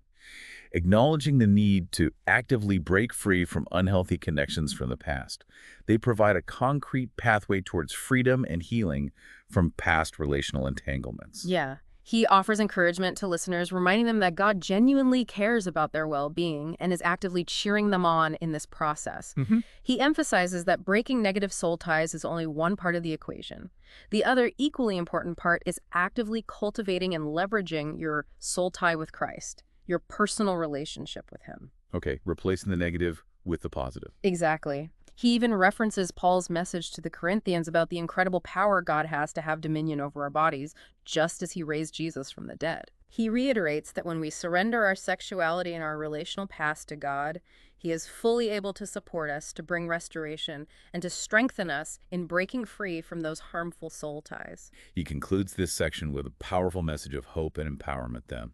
Acknowledging the need to actively break free from unhealthy connections from the past. They provide a concrete pathway towards freedom and healing from past relational entanglements. Yeah. He offers encouragement to listeners, reminding them that God genuinely cares about their well-being and is actively cheering them on in this process. Hmm. He emphasizes that breaking negative soul ties is only one part of the equation. The other equally important part is actively cultivating and leveraging your soul tie with Christ, your personal relationship with him. Okay, replacing the negative with the positive. Exactly. He even references Paul's message to the Corinthians about the incredible power God has to have dominion over our bodies, just as he raised Jesus from the dead. He reiterates that when we surrender our sexuality and our relational past to God, he is fully able to support us, to bring restoration, and to strengthen us in breaking free from those harmful soul ties. He concludes this section with a powerful message of hope and empowerment then,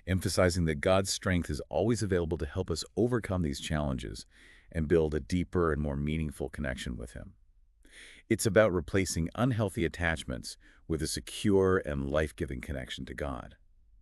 emphasizing that God's strength is always available to help us overcome these challenges and build a deeper and more meaningful connection with him. It's about replacing unhealthy attachments with a secure and life-giving connection to God.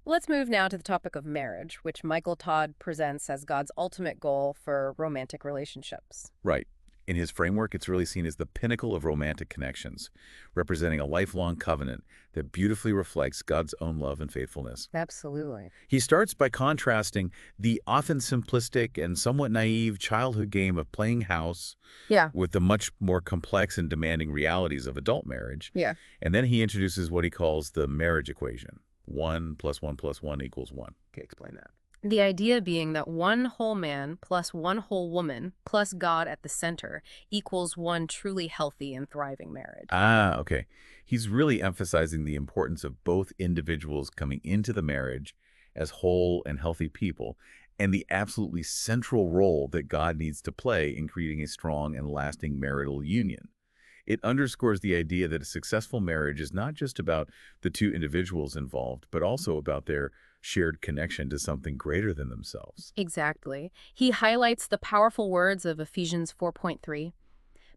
Let's move now to the topic of marriage, which Michael Todd presents as God's ultimate goal for romantic relationships. Right. In his framework, it's really seen as the pinnacle of romantic connections, representing a lifelong covenant that beautifully reflects God's own love and faithfulness. Absolutely. He starts by contrasting the often simplistic and somewhat naive childhood game of playing house Yeah. with the much more complex and demanding realities of adult marriage. Yeah. And then he introduces what he calls the marriage equation. 1 + 1 + 1 = 1. Okay, explain that. The idea being that one whole man plus one whole woman plus God at the center equals one truly healthy and thriving marriage. Ah, okay. He's really emphasizing the importance of both individuals coming into the marriage as whole and healthy people, and the absolutely central role that God needs to play in creating a strong and lasting marital union. It underscores the idea that a successful marriage is not just about the two individuals involved, but also about their shared connection to something greater than themselves. Exactly. He highlights the powerful words of Ephesians 4.3.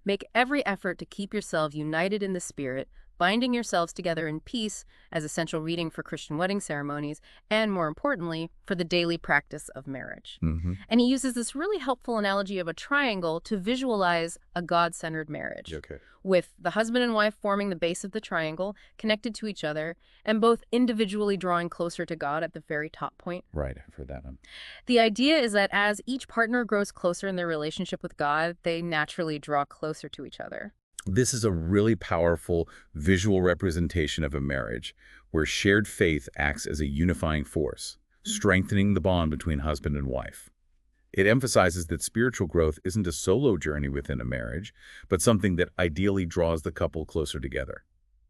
Make every effort to keep yourselves united in the Spirit, binding yourselves together in peace as essential reading for Christian wedding ceremonies, and more importantly, for the daily practice of marriage. Hmm. And he uses this really helpful analogy of a triangle to visualize a God-centered marriage, Okay. with the husband and wife forming the base of the triangle, connected to each other, and both individually drawing closer to God at the very top point. Right, I've heard that one. The idea is that as each partner grows closer in their relationship with God, they naturally draw closer to each other. This is a really powerful visual representation of a marriage where shared faith acts as a unifying force, strengthening the bond between husband and wife. It emphasizes that spiritual growth isn't a solo journey within a marriage, but something that ideally draws the couple closer together.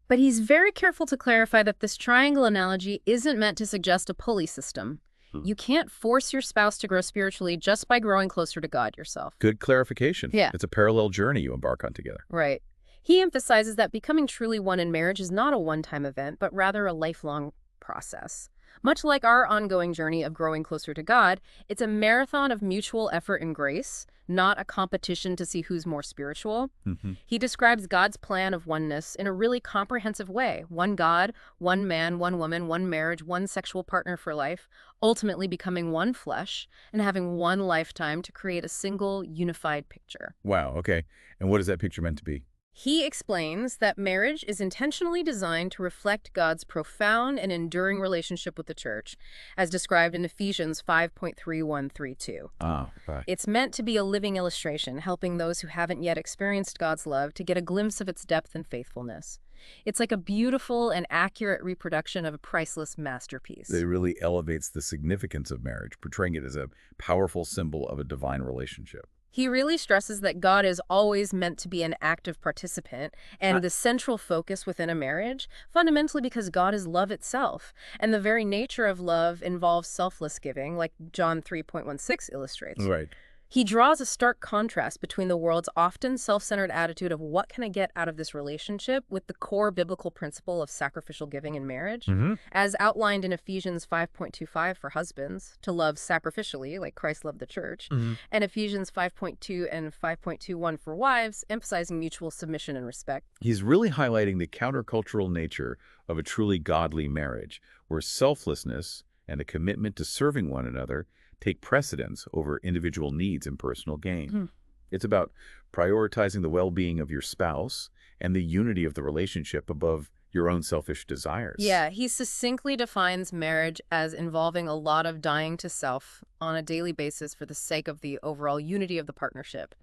But he's very careful to clarify that this triangle analogy isn't meant to suggest a pulley system. Hmm. You can't force your spouse to grow spiritually just by growing closer to God yourself. Good clarification. Yeah. It's a parallel journey you embark on together. Right. He emphasizes that becoming truly one in marriage is not a one-time event, but rather a lifelong process. Much like our ongoing journey of growing closer to God, it's a marathon of mutual effort and grace, not a competition to see who's more spiritual. Hmm. He describes God's plan of oneness in a really comprehensive way. One God, one man, one woman, one marriage, one sexual partner for life, ultimately becoming one flesh and having one lifetime to create a single, unified picture. Wow, okay. And what is that picture meant to be? He explains that marriage is intentionally designed to reflect God's profound and enduring relationship with the church, as described in Ephesians 5.3132. Ah, right. It's meant to be a living illustration, helping those who haven't yet experienced God's love to get a glimpse of its depth and faithfulness. It's like a beautiful and accurate reproduction of a priceless masterpiece. It really elevates the significance of marriage, portraying it as a powerful symbol of a divine relationship. He really stresses that God is always meant to be an active participant and the central focus within a marriage, fundamentally because God is love itself. And the very nature of love involves selfless giving, like John 3.16 illustrates. Right. He draws a stark contrast between the world's often self-centered attitude of what can I get out of this relationship with the core biblical principle of sacrificial giving in marriage, Hmm. as outlined in Ephesians 5.25 for husbands, to love sacrificially, like Christ loved the church, Hmm. and Ephesians 5.2 and 5.21 for wives, emphasizing mutual submission and respect. He's really highlighting the countercultural nature of a truly godly marriage, where selflessness and a commitment to serving one another take precedence over individual needs and personal gain. Mhm. It's about prioritizing the well-being of your spouse and the unity of the relationship above your own selfish desires. Yeah, he succinctly defines marriage as involving a lot of dying to self on a daily basis for the sake of the overall unity of the partnership.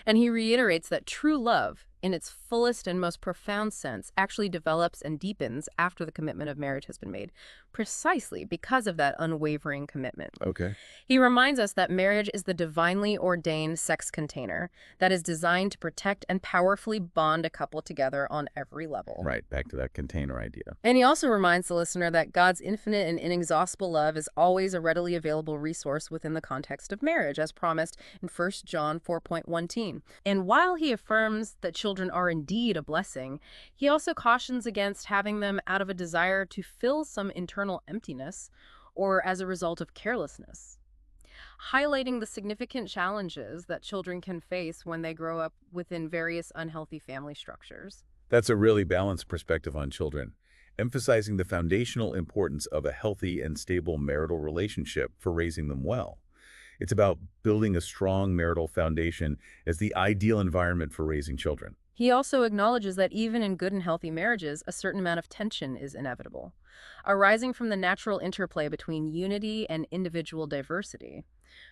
And he reiterates that true love, in its fullest and most profound sense, actually develops and deepens after the commitment of marriage has been made, precisely because of that unwavering commitment. Okay. He reminds us that marriage is the divinely ordained sex container that is designed to protect and powerfully bond a couple together on every level. Right, back to that container idea. And he also reminds the listener that God's infinite and inexhaustible love is always a readily available resource within the context of marriage, as promised in 1 John 4.1. And while he affirms that children are indeed a blessing, he also cautions against having them out of a desire to fill some internal emptiness or as a result of carelessness, highlighting the significant challenges that children can face when they grow up within various unhealthy family structures. That's a really balanced perspective on children, emphasizing the foundational importance of a healthy and stable marital relationship for raising them well. It's about building a strong marital foundation as the ideal environment for raising children. He also acknowledges that even in good and healthy marriages, a certain amount of tension is inevitable, arising from the natural interplay between unity and individual diversity,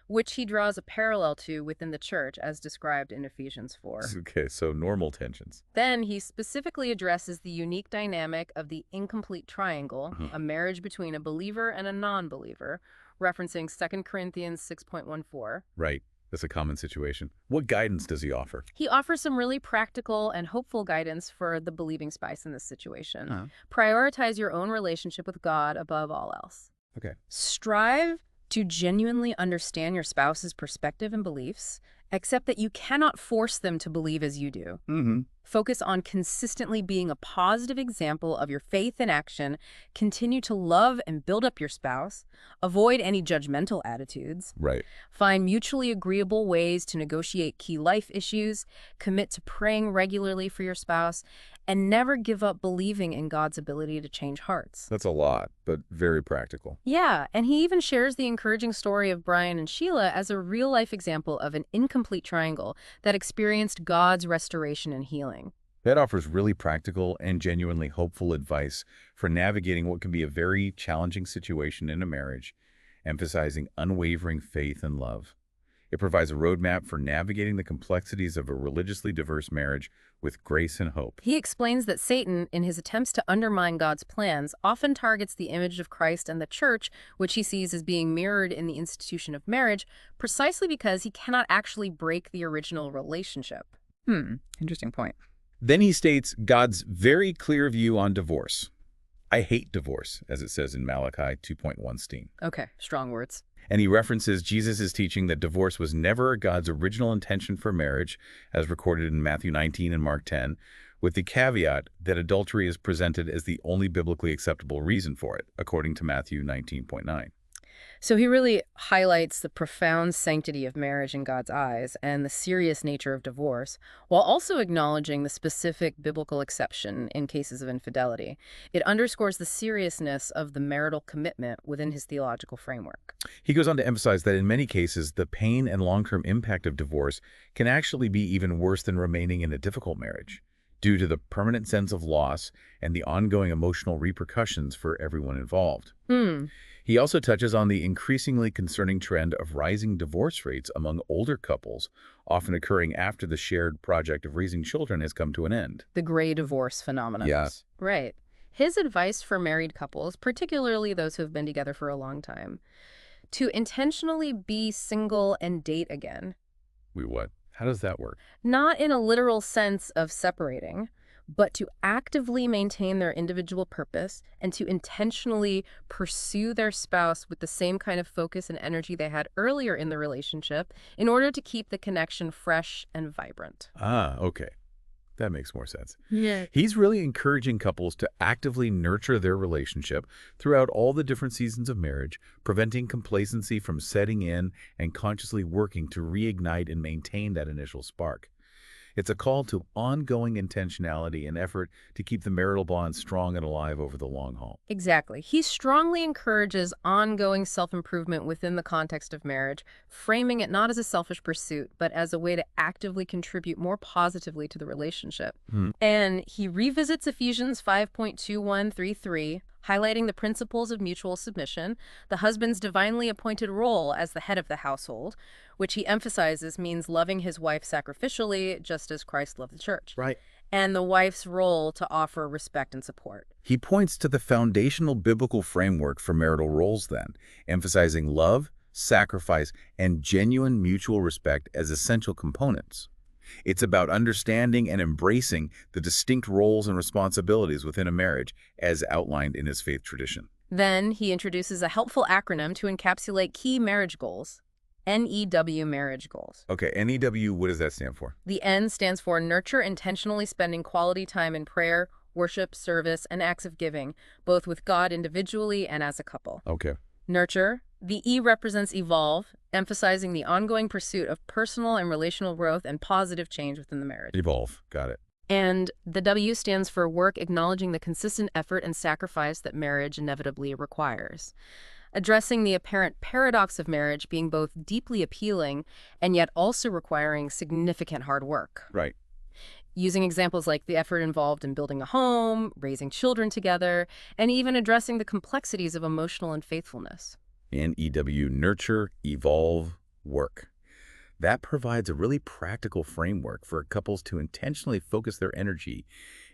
which he draws a parallel to within the church as described in Ephesians 4. Okay, so normal tensions. Then he specifically addresses the unique dynamic of the incomplete triangle, a marriage between a believer and a non-believer, referencing 2 Corinthians 6.14. Right. That's a common situation. What guidance does he offer? He offers some really practical and hopeful guidance for the believing spouse in this situation. Uh-huh. Prioritize your own relationship with God above all else. Okay. Strive to genuinely understand your spouse's perspective and beliefs, except that you cannot force them to believe as you do. Mm-hmm. Focus on consistently being a positive example of your faith in action. Continue to love and build up your spouse. Avoid any judgmental attitudes. Right. Find mutually agreeable ways to negotiate key life issues. Commit to praying regularly for your spouse. And never give up believing in God's ability to change hearts. That's a lot, but very practical. Yeah, and he even shares the encouraging story of Brian and Sheila as a real-life example of an incomplete triangle that experienced God's restoration and healing. That offers really practical and genuinely hopeful advice for navigating what can be a very challenging situation in a marriage, emphasizing unwavering faith and love. It provides a roadmap for navigating the complexities of a religiously diverse marriage with grace and hope. He explains that Satan, in his attempts to undermine God's plans, often targets the image of Christ and the church, which he sees as being mirrored in the institution of marriage, precisely because he cannot actually break the original relationship. Interesting point. Then he states God's very clear view on divorce. I hate divorce, as it says in Malachi 2.1 Okay, strong words. And he references Jesus' teaching that divorce was never God's original intention for marriage, as recorded in Matthew 19 and Mark 10, with the caveat that adultery is presented as the only biblically acceptable reason for it, according to Matthew 19.9. So he really highlights the profound sanctity of marriage in God's eyes and the serious nature of divorce, while also acknowledging the specific biblical exception in cases of infidelity. It underscores the seriousness of the marital commitment within his theological framework. He goes on to emphasize that in many cases, the pain and long-term impact of divorce can actually be even worse than remaining in a difficult marriage, due to the permanent sense of loss and the ongoing emotional repercussions for everyone involved. He also touches on the increasingly concerning trend of rising divorce rates among older couples, often occurring after the shared project of raising children has come to an end. The gray divorce phenomenon. Yes. Right. His advice for married couples, particularly those who have been together for a long time, to intentionally be single and date again. Wait, what? How does that work? Not in a literal sense of separating, but to actively maintain their individual purpose and to intentionally pursue their spouse with the same kind of focus and energy they had earlier in the relationship in order to keep the connection fresh and vibrant. Ah, okay. That makes more sense. Yeah. He's really encouraging couples to actively nurture their relationship throughout all the different seasons of marriage, preventing complacency from setting in and consciously working to reignite and maintain that initial spark. It's a call to ongoing intentionality and effort to keep the marital bond strong and alive over the long haul. Exactly. He strongly encourages ongoing self-improvement within the context of marriage, framing it not as a selfish pursuit, but as a way to actively contribute more positively to the relationship. And he revisits Ephesians 5.2133, highlighting the principles of mutual submission, the husband's divinely appointed role as the head of the household, which he emphasizes means loving his wife sacrificially, just as Christ loved the church. Right. And the wife's role to offer respect and support. He points to the foundational biblical framework for marital roles then, emphasizing love, sacrifice, and genuine mutual respect as essential components. It's about understanding and embracing the distinct roles and responsibilities within a marriage as outlined in his faith tradition. Then he introduces a helpful acronym to encapsulate key marriage goals. NEW marriage goals. Okay, NEW, what does that stand for? The N stands for nurture intentionally spending quality time in prayer, worship, service, and acts of giving, both with God individually and as a couple. Okay. Nurture. The E represents evolve, emphasizing the ongoing pursuit of personal and relational growth and positive change within the marriage. Evolve. Got it. And the W stands for work, acknowledging the consistent effort and sacrifice that marriage inevitably requires. Addressing the apparent paradox of marriage being both deeply appealing and yet also requiring significant hard work. Right. Using examples like the effort involved in building a home, raising children together, and even addressing the complexities of emotional unfaithfulness. NEW, nurture, evolve, work. That provides a really practical framework for couples to intentionally focus their energy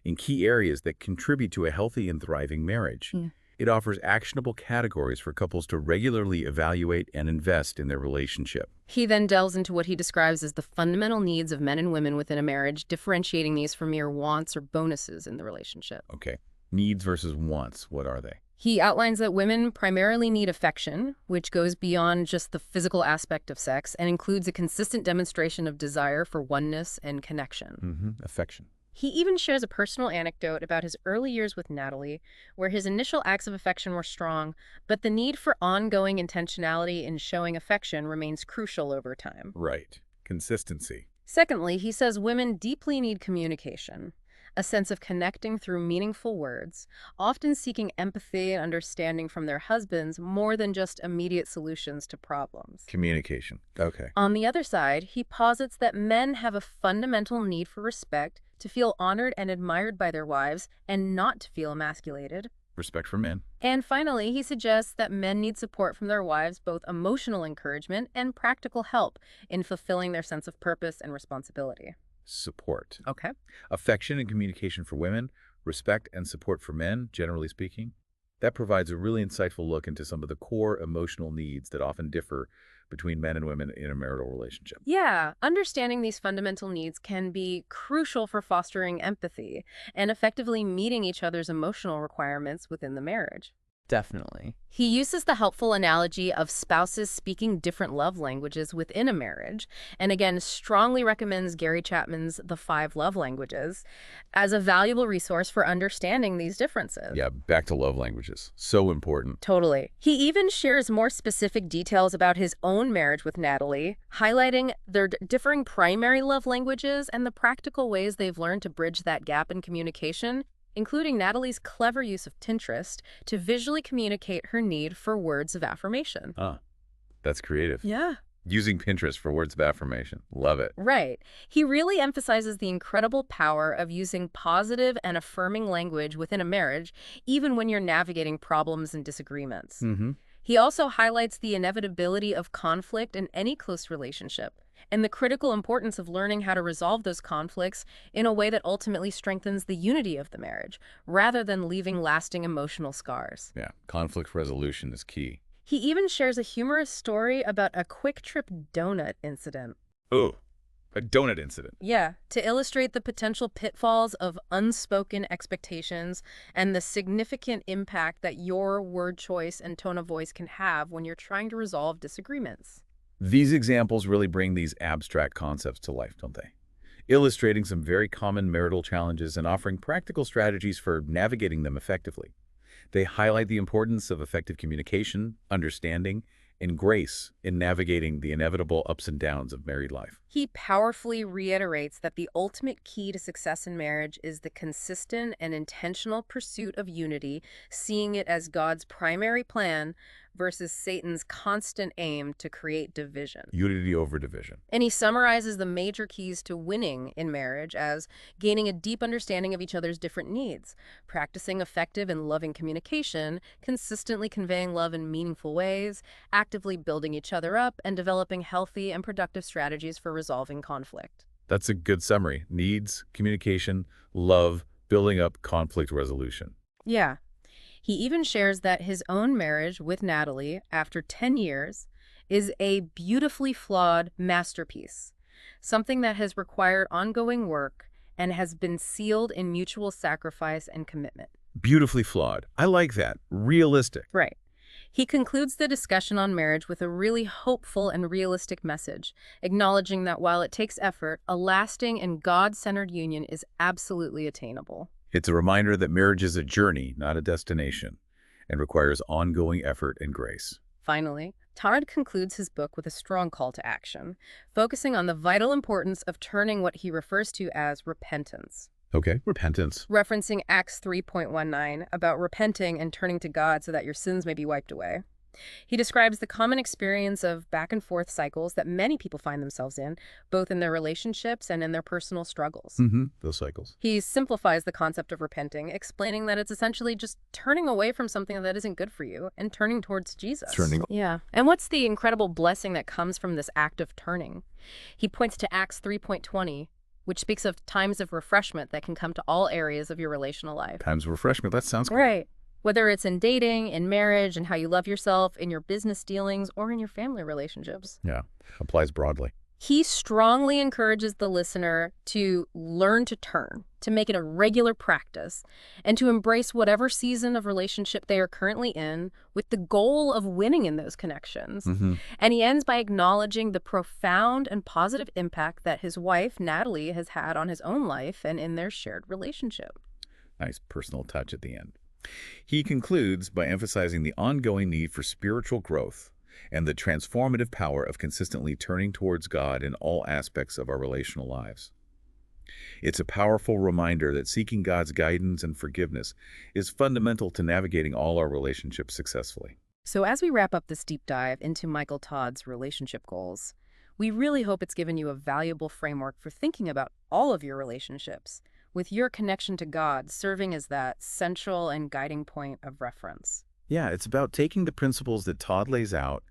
in key areas that contribute to a healthy and thriving marriage. It offers actionable categories for couples to regularly evaluate and invest in their relationship. He then delves into what he describes as the fundamental needs of men and women within a marriage, differentiating these from mere wants or bonuses in the relationship. Okay. Needs versus wants, what are they? He outlines that women primarily need affection, which goes beyond just the physical aspect of sex and includes a consistent demonstration of desire for oneness and connection. Affection. He even shares a personal anecdote about his early years with Natalie, where his initial acts of affection were strong, but the need for ongoing intentionality in showing affection remains crucial over time. Right. Consistency. Secondly, he says women deeply need communication, a sense of connecting through meaningful words, often seeking empathy and understanding from their husbands more than just immediate solutions to problems. Communication. Okay. On the other side, he posits that men have a fundamental need for respect, to feel honored and admired by their wives, and not to feel emasculated. Respect for men. And finally, he suggests that men need support from their wives, both emotional encouragement and practical help in fulfilling their sense of purpose and responsibility. Support. Okay. Affection and communication for women, respect and support for men, generally speaking. That provides a really insightful look into some of the core emotional needs that often differ between men and women in a marital relationship. Yeah, understanding these fundamental needs can be crucial for fostering empathy and effectively meeting each other's emotional requirements within the marriage. Definitely. He uses the helpful analogy of spouses speaking different love languages within a marriage, and again, strongly recommends Gary Chapman's The Five Love Languages as a valuable resource for understanding these differences. Yeah, back to love languages. So important. Totally. He even shares more specific details about his own marriage with Natalie, highlighting their differing primary love languages and the practical ways they've learned to bridge that gap in communication, including Natalie's clever use of Pinterest to visually communicate her need for words of affirmation. Ah, that's creative. Yeah. Using Pinterest for words of affirmation. Love it. Right. He really emphasizes the incredible power of using positive and affirming language within a marriage, even when you're navigating problems and disagreements. Mm-hmm. He also highlights the inevitability of conflict in any close relationship and the critical importance of learning how to resolve those conflicts in a way that ultimately strengthens the unity of the marriage, rather than leaving lasting emotional scars. Yeah, conflict resolution is key. He even shares a humorous story about a quick trip donut incident. Oh, a donut incident. Yeah, to illustrate the potential pitfalls of unspoken expectations and the significant impact that your word choice and tone of voice can have when you're trying to resolve disagreements. These examples really bring these abstract concepts to life, don't they? Illustrating some very common marital challenges and offering practical strategies for navigating them effectively. They highlight the importance of effective communication, understanding, and grace in navigating the inevitable ups and downs of married life. He powerfully reiterates that the ultimate key to success in marriage is the consistent and intentional pursuit of unity, seeing it as God's primary plan versus Satan's constant aim to create division. Unity over division. And he summarizes the major keys to winning in marriage as gaining a deep understanding of each other's different needs, practicing effective and loving communication, consistently conveying love in meaningful ways, actively building each other up, and developing healthy and productive strategies for resolving conflict. That's a good summary. Needs, communication, love, building up, conflict resolution. Yeah. He even shares that his own marriage with Natalie, after 10 years, is a beautifully flawed masterpiece, something that has required ongoing work and has been sealed in mutual sacrifice and commitment. Beautifully flawed. I like that. Realistic. Right. He concludes the discussion on marriage with a really hopeful and realistic message, acknowledging that while it takes effort, a lasting and God-centered union is absolutely attainable. It's a reminder that marriage is a journey, not a destination, and requires ongoing effort and grace. Finally, Todd concludes his book with a strong call to action, focusing on the vital importance of turning what he refers to as repentance. Okay, repentance. Referencing Acts 3.19 about repenting and turning to God so that your sins may be wiped away. He describes the common experience of back and forth cycles that many people find themselves in, both in their relationships and in their personal struggles. Those cycles. He simplifies the concept of repenting, explaining that it's essentially just turning away from something that isn't good for you and turning towards Jesus. Yeah. And what's the incredible blessing that comes from this act of turning? He points to Acts 3.20, which speaks of times of refreshment that can come to all areas of your relational life. Times of refreshment. That sounds cool. Right. Whether it's in dating, in marriage, and how you love yourself, in your business dealings, or in your family relationships. Yeah, applies broadly. He strongly encourages the listener to learn to turn, to make it a regular practice, and to embrace whatever season of relationship they are currently in with the goal of winning in those connections. Hmm. And he ends by acknowledging the profound and positive impact that his wife, Natalie, has had on his own life and in their shared relationship. Nice personal touch at the end. He concludes by emphasizing the ongoing need for spiritual growth and the transformative power of consistently turning towards God in all aspects of our relational lives. It's a powerful reminder that seeking God's guidance and forgiveness is fundamental to navigating all our relationships successfully. So, as we wrap up this deep dive into Michael Todd's relationship goals, we really hope it's given you a valuable framework for thinking about all of your relationships, with your connection to God serving as that central and guiding point of reference. Yeah, it's about taking the principles that Todd lays out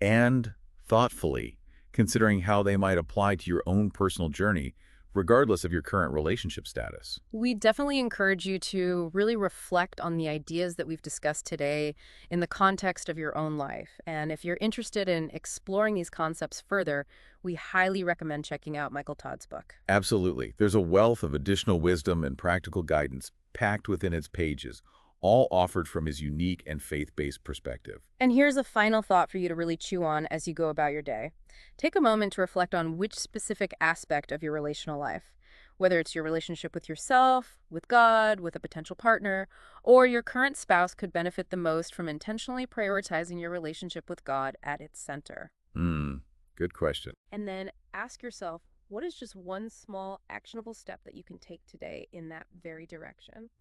and thoughtfully considering how they might apply to your own personal journey, regardless of your current relationship status. We definitely encourage you to really reflect on the ideas that we've discussed today in the context of your own life. And if you're interested in exploring these concepts further, we highly recommend checking out Michael Todd's book. Absolutely. There's a wealth of additional wisdom and practical guidance packed within its pages, all offered from his unique and faith-based perspective. And here's a final thought for you to really chew on as you go about your day. Take a moment to reflect on which specific aspect of your relational life, whether it's your relationship with yourself, with God, with a potential partner, or your current spouse, could benefit the most from intentionally prioritizing your relationship with God at its center. Good question. And then ask yourself, what is just one small actionable step that you can take today in that very direction?